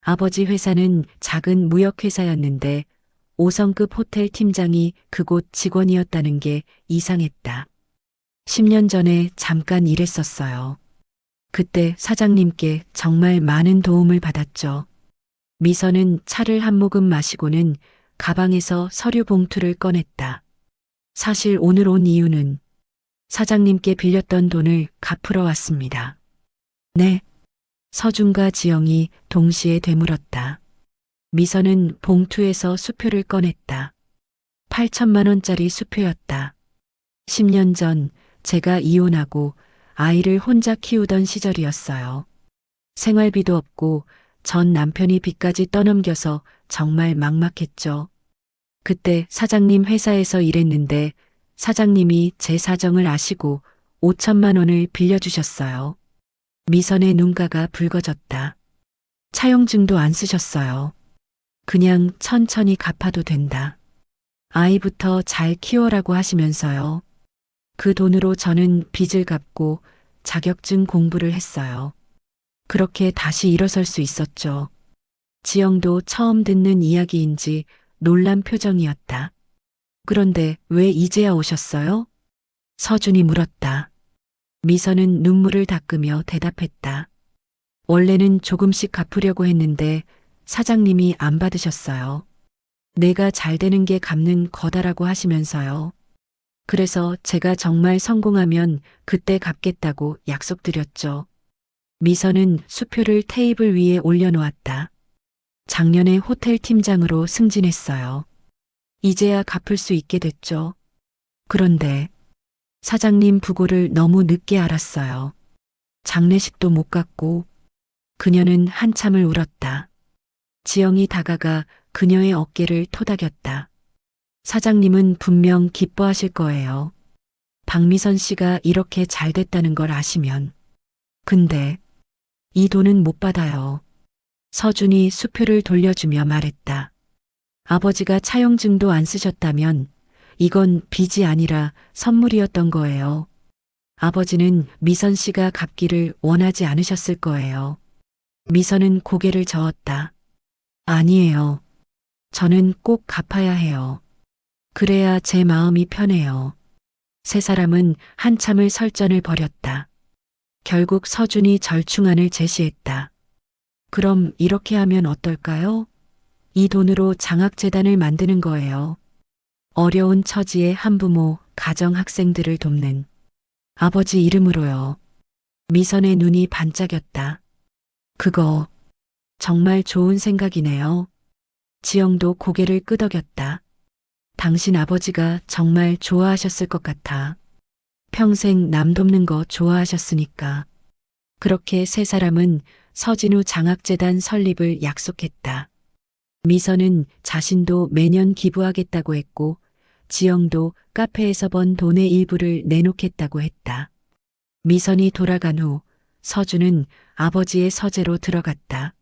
아버지 회사는 작은 무역회사였는데 5성급 호텔 팀장이 그곳 직원이었다는 게 이상했다. 10년 전에 잠깐 일했었어요. 그때 사장님께 정말 많은 도움을 받았죠. 미선은 차를 한 모금 마시고는 가방에서 서류 봉투를 꺼냈다. 사실 오늘 온 이유는 사장님께 빌렸던 돈을 갚으러 왔습니다. 네. 서준과 지영이 동시에 되물었다. 미선은 봉투에서 수표를 꺼냈다. 8천만 원짜리 수표였다. 10년 전 제가 이혼하고 아이를 혼자 키우던 시절이었어요. 생활비도 없고 전 남편이 빚까지 떠넘겨서 정말 막막했죠. 그때 사장님 회사에서 일했는데 사장님이 제 사정을 아시고 5천만 원을 빌려주셨어요. 미선의 눈가가 붉어졌다. 차용증도 안 쓰셨어요. 그냥 천천히 갚아도 된다. 아이부터 잘 키워라고 하시면서요. 그 돈으로 저는 빚을 갚고 자격증 공부를 했어요. 그렇게 다시 일어설 수 있었죠. 지영도 처음 듣는 이야기인지 놀란 표정이었다. 그런데 왜 이제야 오셨어요? 서준이 물었다. 미선은 눈물을 닦으며 대답했다. 원래는 조금씩 갚으려고 했는데 사장님이 안 받으셨어요. 내가 잘 되는 게 갚는 거다라고 하시면서요. 그래서 제가 정말 성공하면 그때 갚겠다고 약속드렸죠. 미선은 수표를 테이블 위에 올려놓았다. 작년에 호텔 팀장으로 승진했어요. 이제야 갚을 수 있게 됐죠. 그런데 사장님 부고를 너무 늦게 알았어요. 장례식도 못 갔고 그녀는 한참을 울었다. 지영이 다가가 그녀의 어깨를 토닥였다. 사장님은 분명 기뻐하실 거예요. 박미선 씨가 이렇게 잘 됐다는 걸 아시면. 근데 이 돈은 못 받아요. 서준이 수표를 돌려주며 말했다. 아버지가 차용증도 안 쓰셨다면 이건 빚이 아니라 선물이었던 거예요. 아버지는 미선 씨가 갚기를 원하지 않으셨을 거예요. 미선은 고개를 저었다. 아니에요. 저는 꼭 갚아야 해요. 그래야 제 마음이 편해요. 세 사람은 한참을 설전을 벌였다. 결국 서준이 절충안을 제시했다. 그럼 이렇게 하면 어떨까요? 이 돈으로 장학재단을 만드는 거예요. 어려운 처지의 한부모, 가정학생들을 돕는 아버지 이름으로요. 미선의 눈이 반짝였다. 그거 정말 좋은 생각이네요. 지영도 고개를 끄덕였다. 당신 아버지가 정말 좋아하셨을 것 같아. 평생 남 돕는 거 좋아하셨으니까. 그렇게 세 사람은 서진우 장학재단 설립을 약속했다. 미선은 자신도 매년 기부하겠다고 했고 지영도 카페에서 번 돈의 일부를 내놓겠다고 했다. 미선이 돌아간 후 서준은 아버지의 서재로 들어갔다.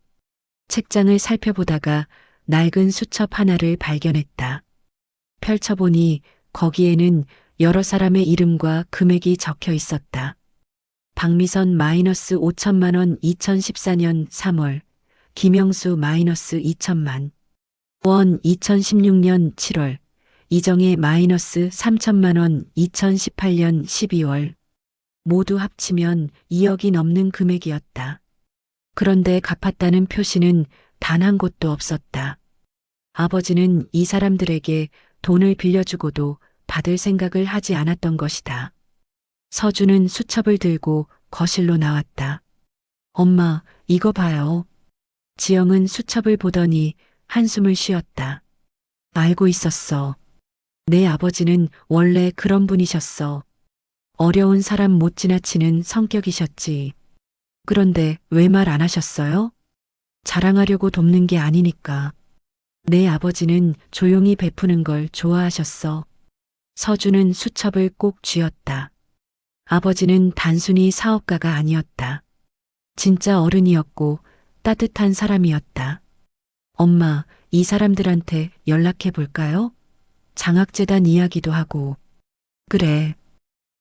책장을 살펴보다가 낡은 수첩 하나를 발견했다. 펼쳐보니 거기에는 여러 사람의 이름과 금액이 적혀 있었다. 박미선 마이너스 5천만 원 2014년 3월, 김영수 마이너스 2천만 원 2016년 7월, 이정혜 마이너스 3천만 원 2018년 12월. 모두 합치면 2억이 넘는 금액이었다. 그런데 갚았다는 표시는 단 한 곳도 없었다. 아버지는 이 사람들에게 돈을 빌려주고도 받을 생각을 하지 않았던 것이다. 서준은 수첩을 들고 거실로 나왔다. 엄마, 이거 봐요. 지영은 수첩을 보더니 한숨을 쉬었다. 알고 있었어. 내 아버지는 원래 그런 분이셨어. 어려운 사람 못 지나치는 성격이셨지. 그런데 왜 말 안 하셨어요? 자랑하려고 돕는 게 아니니까. 내 아버지는 조용히 베푸는 걸 좋아하셨어. 서준은 수첩을 꼭 쥐었다. 아버지는 단순히 사업가가 아니었다. 진짜 어른이었고 따뜻한 사람이었다. 엄마, 이 사람들한테 연락해 볼까요? 장학재단 이야기도 하고. 그래.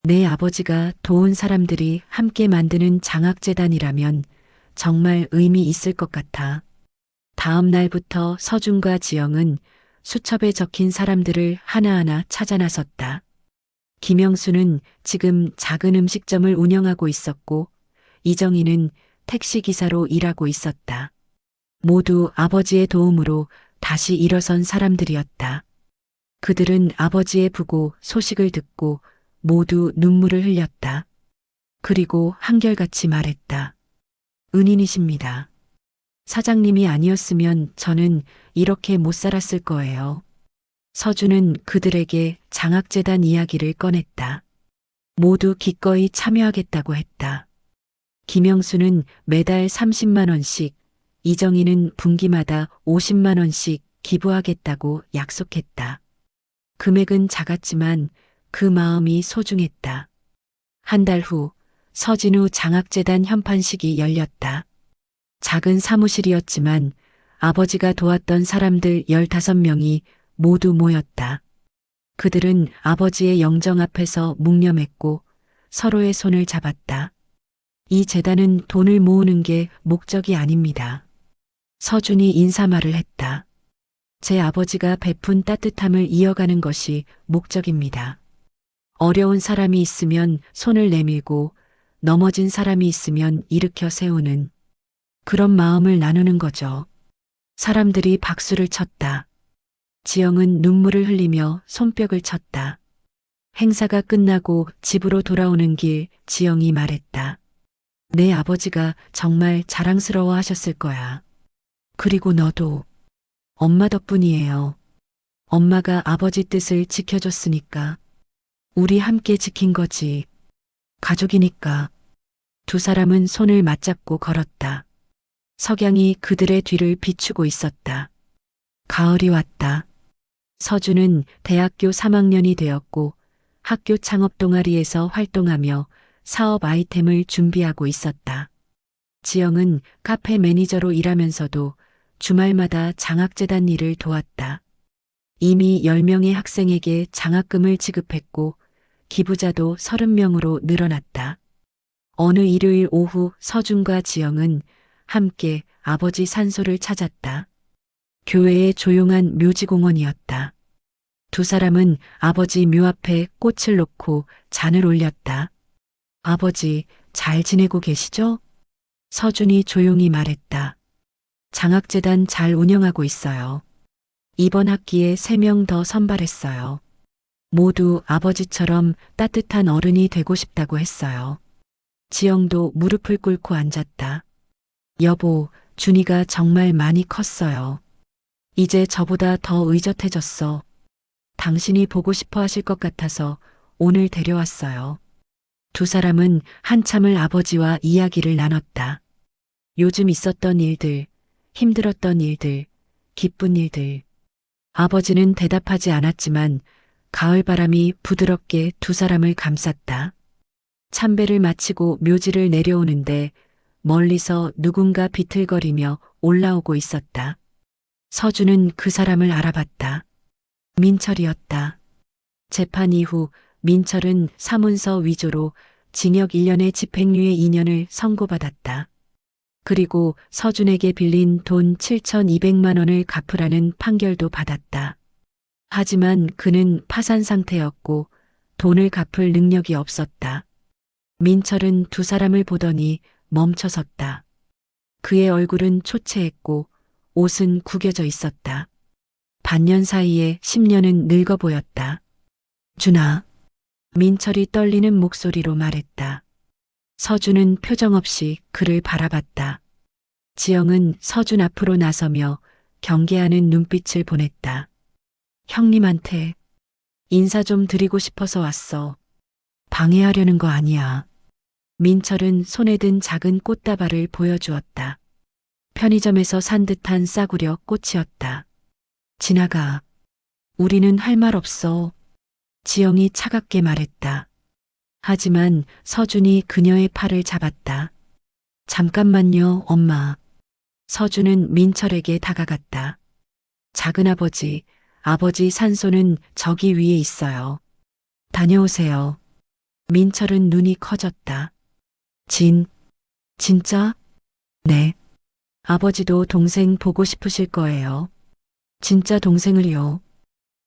내 아버지가 도운 사람들이 함께 만드는 장학재단이라면 정말 의미 있을 것 같아. 다음 날부터 서준과 지영은 수첩에 적힌 사람들을 하나하나 찾아 나섰다. 김영수는 지금 작은 음식점을 운영하고 있었고 이정희는 택시기사로 일하고 있었다. 모두 아버지의 도움으로 다시 일어선 사람들이었다. 그들은 아버지의 부고 소식을 듣고 모두 눈물을 흘렸다. 그리고 한결같이 말했다. 은인이십니다. 사장님이 아니었으면 저는 이렇게 못 살았을 거예요. 서준은 그들에게 장학재단 이야기를 꺼냈다. 모두 기꺼이 참여하겠다고 했다. 김영수는 매달 30만 원씩, 이정희는 분기마다 50만 원씩 기부하겠다고 약속했다. 금액은 작았지만 그 마음이 소중했다. 한 달 후 서진우 장학재단 현판식이 열렸다. 작은 사무실이었지만 아버지가 도왔던 사람들 15명이 모두 모였다. 그들은 아버지의 영정 앞에서 묵념했고 서로의 손을 잡았다. 이 재단은 돈을 모으는 게 목적이 아닙니다. 서준이 인사말을 했다. 제 아버지가 베푼 따뜻함을 이어가는 것이 목적입니다. 어려운 사람이 있으면 손을 내밀고 넘어진 사람이 있으면 일으켜 세우는 그런 마음을 나누는 거죠. 사람들이 박수를 쳤다. 지영은 눈물을 흘리며 손뼉을 쳤다. 행사가 끝나고 집으로 돌아오는 길 지영이 말했다. 내 아버지가 정말 자랑스러워 하셨을 거야. 그리고 너도 엄마 덕분이에요. 엄마가 아버지 뜻을 지켜줬으니까. 우리 함께 지킨 거지. 가족이니까. 두 사람은 손을 맞잡고 걸었다. 석양이 그들의 뒤를 비추고 있었다. 가을이 왔다. 서준은 대학교 3학년이 되었고 학교 창업 동아리에서 활동하며 사업 아이템을 준비하고 있었다. 지영은 카페 매니저로 일하면서도 주말마다 장학재단 일을 도왔다. 이미 10명의 학생에게 장학금을 지급했고 기부자도 30명으로 늘어났다. 어느 일요일 오후 서준과 지영은 함께 아버지 산소를 찾았다. 교회의 조용한 묘지공원이었다. 두 사람은 아버지 묘 앞에 꽃을 놓고 잔을 올렸다. 아버지, 잘 지내고 계시죠? 서준이 조용히 말했다. 장학재단 잘 운영하고 있어요. 이번 학기에 3명 더 선발했어요. 모두 아버지처럼 따뜻한 어른이 되고 싶다고 했어요. 지영도 무릎을 꿇고 앉았다. 여보, 준이가 정말 많이 컸어요. 이제 저보다 더 의젓해졌어. 당신이 보고 싶어 하실 것 같아서 오늘 데려왔어요. 두 사람은 한참을 아버지와 이야기를 나눴다. 요즘 있었던 일들, 힘들었던 일들, 기쁜 일들. 아버지는 대답하지 않았지만 가을바람이 부드럽게 두 사람을 감쌌다. 참배를 마치고 묘지를 내려오는데 멀리서 누군가 비틀거리며 올라오고 있었다. 서준은 그 사람을 알아봤다. 민철이었다. 재판 이후 민철은 사문서 위조로 징역 1년의 집행유예 2년을 선고받았다. 그리고 서준에게 빌린 돈 7,200만 원을 갚으라는 판결도 받았다. 하지만 그는 파산 상태였고 돈을 갚을 능력이 없었다. 민철은 두 사람을 보더니 멈춰섰다. 그의 얼굴은 초췌했고 옷은 구겨져 있었다. 반년 사이에 10년은 늙어 보였다. 준아. 민철이 떨리는 목소리로 말했다. 서준은 표정 없이 그를 바라봤다. 지영은 서준 앞으로 나서며 경계하는 눈빛을 보냈다. 형님한테 인사 좀 드리고 싶어서 왔어. 방해하려는 거 아니야. 민철은 손에 든 작은 꽃다발을 보여주었다. 편의점에서 산 듯한 싸구려 꽃이었다. 지나가. 우리는 할 말 없어. 지영이 차갑게 말했다. 하지만 서준이 그녀의 팔을 잡았다. 잠깐만요, 엄마. 서준은 민철에게 다가갔다. 작은아버지, 아버지 산소는 저기 위에 있어요. 다녀오세요. 민철은 눈이 커졌다. 진짜? 네. 아버지도 동생 보고 싶으실 거예요. 진짜 동생을요.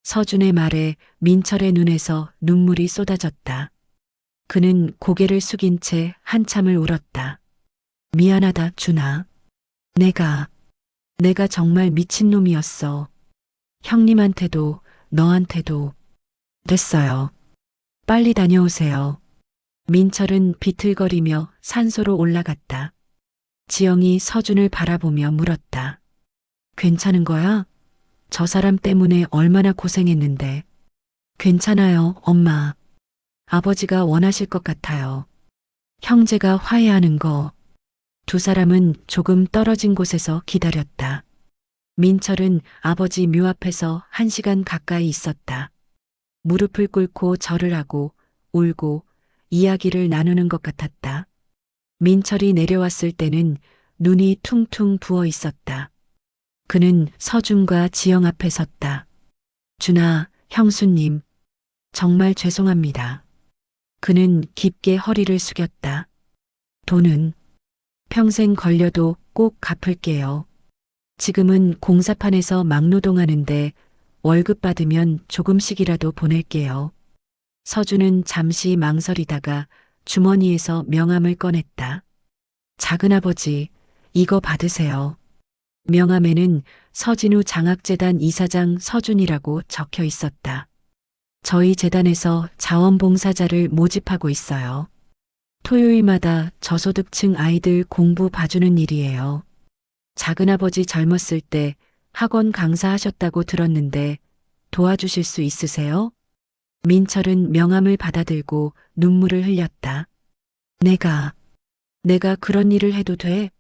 서준의 말에 민철의 눈에서 눈물이 쏟아졌다. 그는 고개를 숙인 채 한참을 울었다. 미안하다, 준아. 내가 정말 미친놈이었어. 형님한테도, 너한테도. 됐어요. 빨리 다녀오세요. 민철은 비틀거리며 산소로 올라갔다. 지영이 서준을 바라보며 물었다. 괜찮은 거야? 저 사람 때문에 얼마나 고생했는데. 괜찮아요, 엄마. 아버지가 원하실 것 같아요. 형제가 화해하는 거. 두 사람은 조금 떨어진 곳에서 기다렸다. 민철은 아버지 묘 앞에서 1시간 가까이 있었다. 무릎을 꿇고 절을 하고 울고 이야기를 나누는 것 같았다. 민철이 내려왔을 때는 눈이 퉁퉁 부어 있었다. 그는 서준과 지영 앞에 섰다. 준아, 형수님, 정말 죄송합니다. 그는 깊게 허리를 숙였다. 돈은 평생 걸려도 꼭 갚을게요. 지금은 공사판에서 막노동하는데 월급 받으면 조금씩이라도 보낼게요. 서준은 잠시 망설이다가 주머니에서 명함을 꺼냈다. 작은아버지, 이거 받으세요. 명함에는 서진우 장학재단 이사장 서준이라고 적혀 있었다. 저희 재단에서 자원봉사자를 모집하고 있어요. 토요일마다 저소득층 아이들 공부 봐주는 일이에요. 작은아버지 젊었을 때 학원 강사하셨다고 들었는데 도와주실 수 있으세요? 민철은 명함을 받아들고 눈물을 흘렸다. 내가 그런 일을 해도 돼?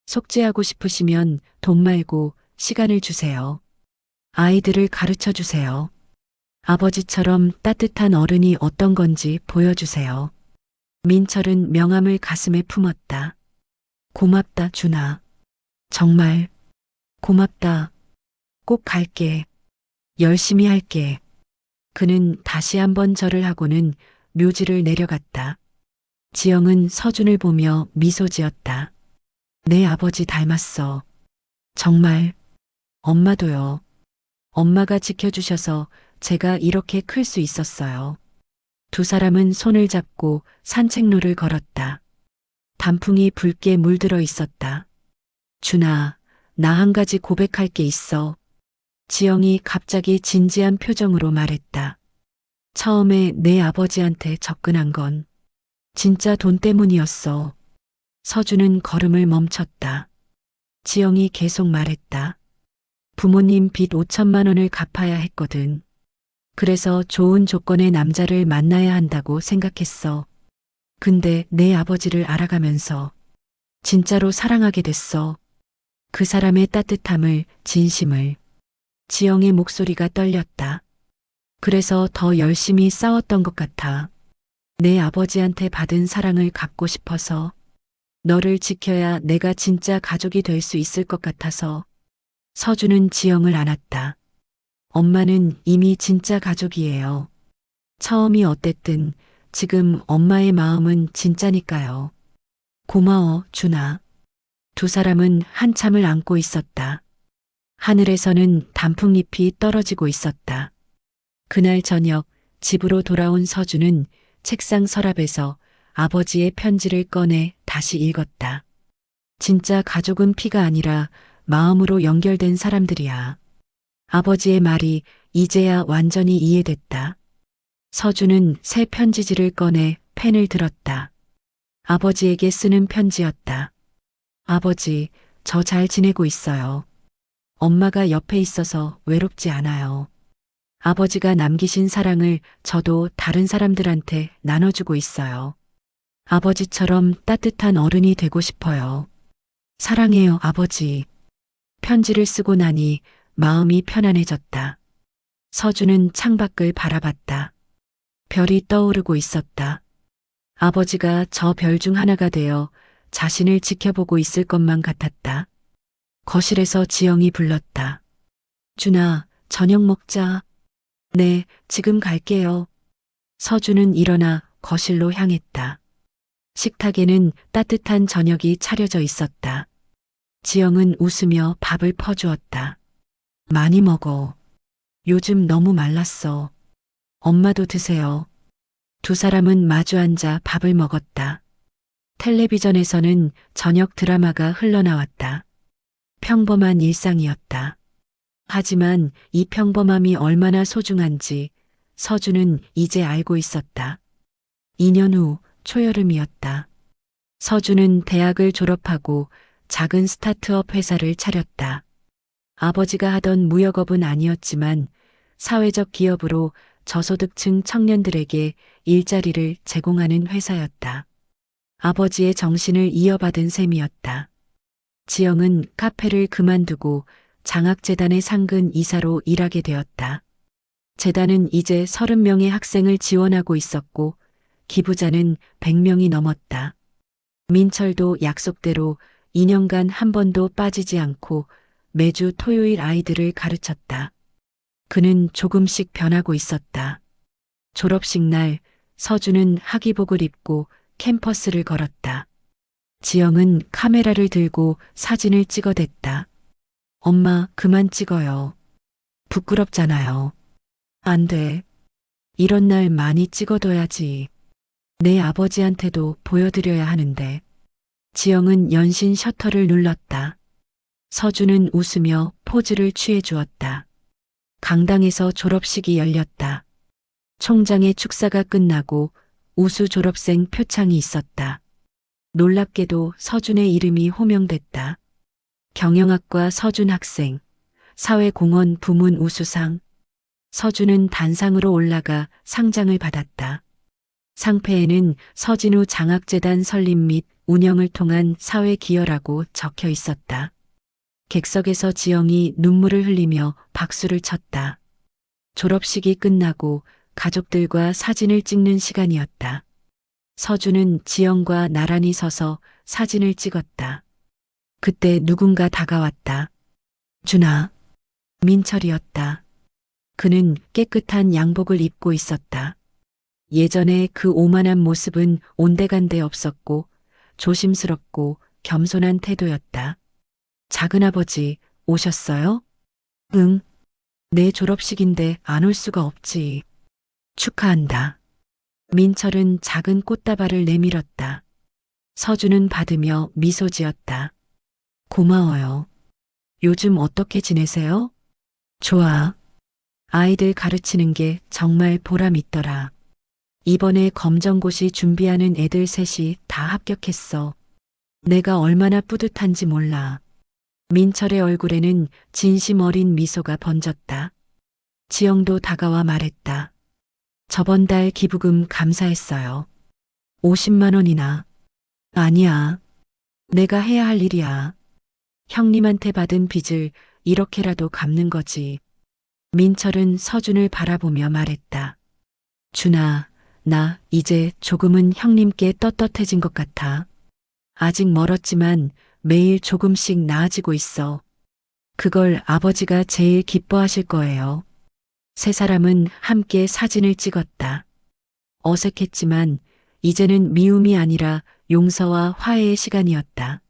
속죄하고 싶으시면 돈 말고 시간을 주세요. 아이들을 가르쳐 주세요. 아버지처럼 따뜻한 어른이 어떤 건지 보여주세요. 민철은 명함을 가슴에 품었다. 고맙다, 준아. 정말 고맙다. 꼭 갈게. 열심히 할게. 그는 다시 한번 절을 하고는 묘지를 내려갔다. 지영은 서준을 보며 미소 지었다. 내 아버지 닮았어. 정말. 엄마도요. 엄마가 지켜주셔서 제가 이렇게 클 수 있었어요. 두 사람은 손을 잡고 산책로를 걸었다. 단풍이 붉게 물들어 있었다. 준아, 나 한 가지 고백할 게 있어. 지영이 갑자기 진지한 표정으로 말했다. 처음에 내 아버지한테 접근한 건 진짜 돈 때문이었어. 서준은 걸음을 멈췄다. 지영이 계속 말했다. 부모님 빚 5천만 원을 갚아야 했거든. 그래서 좋은 조건의 남자를 만나야 한다고 생각했어. 근데 내 아버지를 알아가면서 진짜로 사랑하게 됐어. 그 사람의 따뜻함을, 진심을. 지영의 목소리가 떨렸다. 그래서 더 열심히 싸웠던 것 같아. 내 아버지한테 받은 사랑을 갚고 싶어서. 너를 지켜야 내가 진짜 가족이 될 수 있을 것 같아서. 서준은 지영을 안았다. 엄마는 이미 진짜 가족이에요. 처음이 어땠든 지금 엄마의 마음은 진짜니까요. 고마워, 준아. 두 사람은 한참을 안고 있었다. 하늘에서는 단풍잎이 떨어지고 있었다. 그날 저녁 집으로 돌아온 서준은 책상 서랍에서 아버지의 편지를 꺼내 다시 읽었다. 진짜 가족은 피가 아니라 마음으로 연결된 사람들이야. 아버지의 말이 이제야 완전히 이해됐다. 서준은 새 편지지를 꺼내 펜을 들었다. 아버지에게 쓰는 편지였다. 아버지, 저 잘 지내고 있어요. 엄마가 옆에 있어서 외롭지 않아요. 아버지가 남기신 사랑을 저도 다른 사람들한테 나눠주고 있어요. 아버지처럼 따뜻한 어른이 되고 싶어요. 사랑해요, 아버지. 편지를 쓰고 나니 마음이 편안해졌다. 서준은 창밖을 바라봤다. 별이 떠오르고 있었다. 아버지가 저 별 중 하나가 되어 자신을 지켜보고 있을 것만 같았다. 거실에서 지영이 불렀다. 준아, 저녁 먹자. 네, 지금 갈게요. 서준은 일어나 거실로 향했다. 식탁에는 따뜻한 저녁이 차려져 있었다. 지영은 웃으며 밥을 퍼주었다. 많이 먹어. 요즘 너무 말랐어. 엄마도 드세요. 두 사람은 마주 앉아 밥을 먹었다. 텔레비전에서는 저녁 드라마가 흘러나왔다. 평범한 일상이었다. 하지만 이 평범함이 얼마나 소중한지 서준은 이제 알고 있었다. 2년 후 초여름이었다. 서준은 대학을 졸업하고 작은 스타트업 회사를 차렸다. 아버지가 하던 무역업은 아니었지만 사회적 기업으로 저소득층 청년들에게 일자리를 제공하는 회사였다. 아버지의 정신을 이어받은 셈이었다. 지영은 카페를 그만두고 장학재단의 상근 이사로 일하게 되었다. 재단은 이제 30명의 학생을 지원하고 있었고 기부자는 100명이 넘었다. 민철도 약속대로 2년간 한 번도 빠지지 않고 매주 토요일 아이들을 가르쳤다. 그는 조금씩 변하고 있었다. 졸업식 날 서준은 학위복을 입고 캠퍼스를 걸었다. 지영은 카메라를 들고 사진을 찍어댔다. 엄마, 그만 찍어요. 부끄럽잖아요. 안 돼. 이런 날 많이 찍어둬야지. 내 아버지한테도 보여드려야 하는데. 지영은 연신 셔터를 눌렀다. 서준은 웃으며 포즈를 취해 주었다. 강당에서 졸업식이 열렸다. 총장의 축사가 끝나고 우수 졸업생 표창이 있었다. 놀랍게도 서준의 이름이 호명됐다. 경영학과 서준 학생, 사회공헌 부문 우수상. 서준은 단상으로 올라가 상장을 받았다. 상패에는 서진우 장학재단 설립 및 운영을 통한 사회기여라고 적혀 있었다. 객석에서 지영이 눈물을 흘리며 박수를 쳤다. 졸업식이 끝나고 가족들과 사진을 찍는 시간이었다. 서준은 지영과 나란히 서서 사진을 찍었다. 그때 누군가 다가왔다. 준아. 민철이었다. 그는 깨끗한 양복을 입고 있었다. 예전에 그 오만한 모습은 온데간데 없었고 조심스럽고 겸손한 태도였다. 작은아버지, 오셨어요? 응. 내 졸업식인데 안 올 수가 없지. 축하한다. 민철은 작은 꽃다발을 내밀었다. 서준은 받으며 미소 지었다. 고마워요. 요즘 어떻게 지내세요? 좋아. 아이들 가르치는 게 정말 보람 있더라. 이번에 검정고시 준비하는 애들 셋이 다 합격했어. 내가 얼마나 뿌듯한지 몰라. 민철의 얼굴에는 진심 어린 미소가 번졌다. 지영도 다가와 말했다. 저번 달 기부금 감사했어요. 50만 원이나. 아니야. 내가 해야 할 일이야. 형님한테 받은 빚을 이렇게라도 갚는 거지. 민철은 서준을 바라보며 말했다. 준아, 나 이제 조금은 형님께 떳떳해진 것 같아. 아직 멀었지만 매일 조금씩 나아지고 있어. 그걸 아버지가 제일 기뻐하실 거예요. 세 사람은 함께 사진을 찍었다. 어색했지만 이제는 미움이 아니라 용서와 화해의 시간이었다.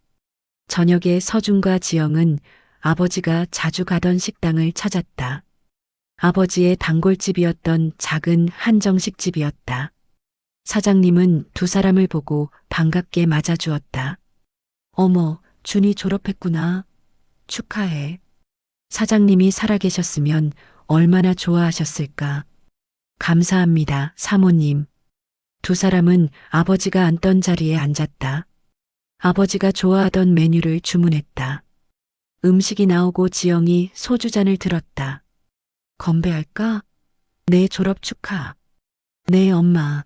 저녁에 서준과 지영은 아버지가 자주 가던 식당을 찾았다. 아버지의 단골집이었던 작은 한정식집이었다. 사장님은 두 사람을 보고 반갑게 맞아주었다. 어머, 준이 졸업했구나. 축하해. 사장님이 살아계셨으면 얼마나 좋아하셨을까. 감사합니다, 사모님. 두 사람은 아버지가 앉던 자리에 앉았다. 아버지가 좋아하던 메뉴를 주문했다. 음식이 나오고 지영이 소주잔을 들었다. 건배할까? 내 졸업 축하. 네, 엄마.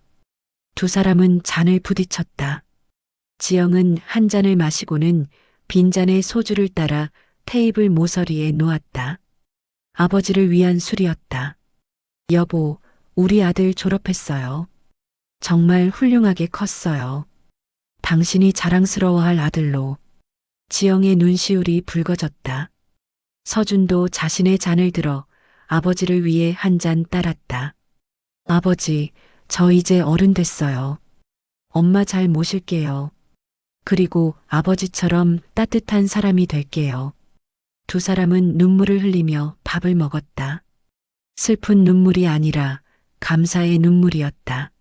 두 사람은 잔을 부딪혔다. 지영은 한 잔을 마시고는 빈잔에 소주를 따라 테이블 모서리에 놓았다. 아버지를 위한 술이었다. 여보, 우리 아들 졸업했어요. 정말 훌륭하게 컸어요. 당신이 자랑스러워할 아들로. 지영의 눈시울이 붉어졌다. 서준도 자신의 잔을 들어 아버지를 위해 한 잔 따랐다. 아버지, 저 이제 어른 됐어요. 엄마 잘 모실게요. 그리고 아버지처럼 따뜻한 사람이 될게요. 두 사람은 눈물을 흘리며 밥을 먹었다. 슬픈 눈물이 아니라 감사의 눈물이었다.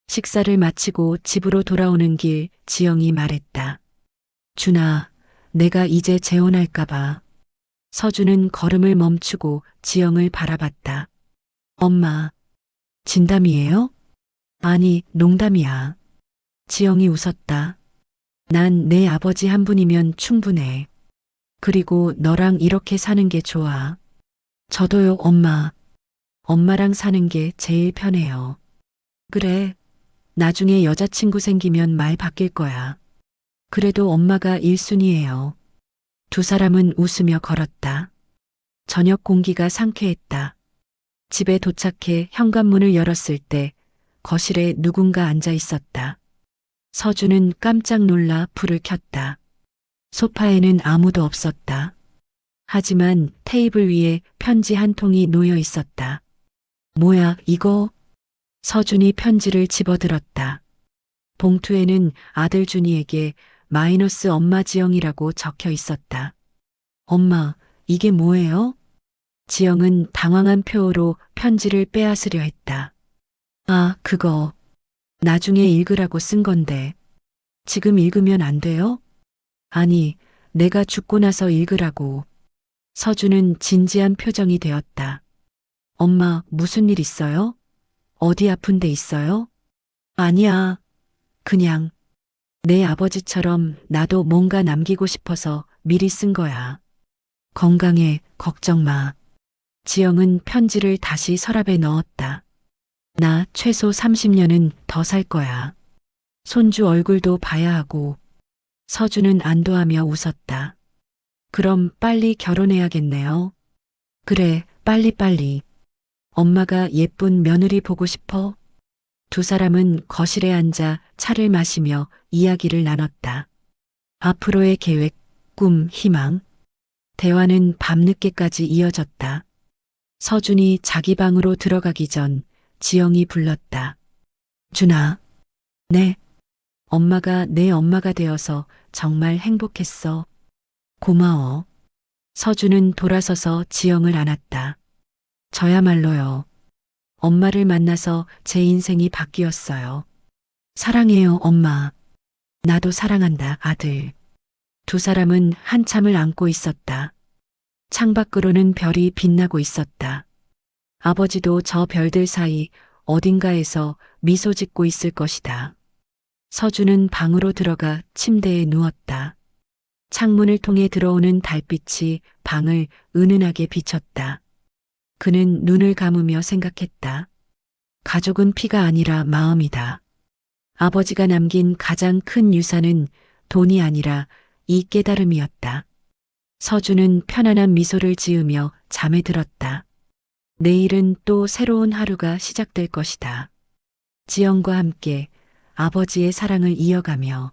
식사를 마치고 집으로 돌아오는 길 지영이 말했다. 준아, 내가 이제 재혼할까봐. 서준은 걸음을 멈추고 지영을 바라봤다. 엄마, 진담이에요? 아니, 농담이야. 지영이 웃었다. 난 내 아버지 한 분이면 충분해. 그리고 너랑 이렇게 사는 게 좋아. 저도요, 엄마. 엄마랑 사는 게 제일 편해요. 그래. 나중에 여자친구 생기면 말 바뀔 거야. 그래도 엄마가 1순위예요. 두 사람은 웃으며 걸었다. 저녁 공기가 상쾌했다. 집에 도착해 현관문을 열었을 때 거실에 누군가 앉아 있었다. 서준은 깜짝 놀라 불을 켰다. 소파에는 아무도 없었다. 하지만 테이블 위에 편지 한 통이 놓여 있었다. 뭐야, 이거? 서준이 편지를 집어들었다. 봉투에는 아들 준이에게 마이너스 엄마 지영이라고 적혀 있었다. 엄마, 이게 뭐예요? 지영은 당황한 표호로 편지를 빼앗으려 했다. 아, 그거. 나중에 읽으라고 쓴 건데. 지금 읽으면 안 돼요? 아니, 내가 죽고 나서 읽으라고. 서준은 진지한 표정이 되었다. 엄마, 무슨 일 있어요? 어디 아픈 데 있어요? 아니야. 그냥 내 아버지처럼 나도 뭔가 남기고 싶어서 미리 쓴 거야. 건강해, 걱정 마. 지영은 편지를 다시 서랍에 넣었다. 나 최소 30년은 더 살 거야. 손주 얼굴도 봐야 하고. 서준은 안도하며 웃었다. 그럼 빨리 결혼해야겠네요. 그래, 빨리빨리. 엄마가 예쁜 며느리 보고 싶어? 두 사람은 거실에 앉아 차를 마시며 이야기를 나눴다. 앞으로의 계획, 꿈, 희망. 대화는 밤늦게까지 이어졌다. 서준이 자기 방으로 들어가기 전 지영이 불렀다. 준아. 네. 엄마가 내 엄마가 되어서 정말 행복했어. 고마워. 서준은 돌아서서 지영을 안았다. 저야말로요. 엄마를 만나서 제 인생이 바뀌었어요. 사랑해요, 엄마. 나도 사랑한다, 아들. 두 사람은 한참을 안고 있었다. 창밖으로는 별이 빛나고 있었다. 아버지도 저 별들 사이 어딘가에서 미소 짓고 있을 것이다. 서준은 방으로 들어가 침대에 누웠다. 창문을 통해 들어오는 달빛이 방을 은은하게 비쳤다. 그는 눈을 감으며 생각했다. 가족은 피가 아니라 마음이다. 아버지가 남긴 가장 큰 유산은 돈이 아니라 이 깨달음이었다. 서준은 편안한 미소를 지으며 잠에 들었다. 내일은 또 새로운 하루가 시작될 것이다. 지영과 함께 아버지의 사랑을 이어가며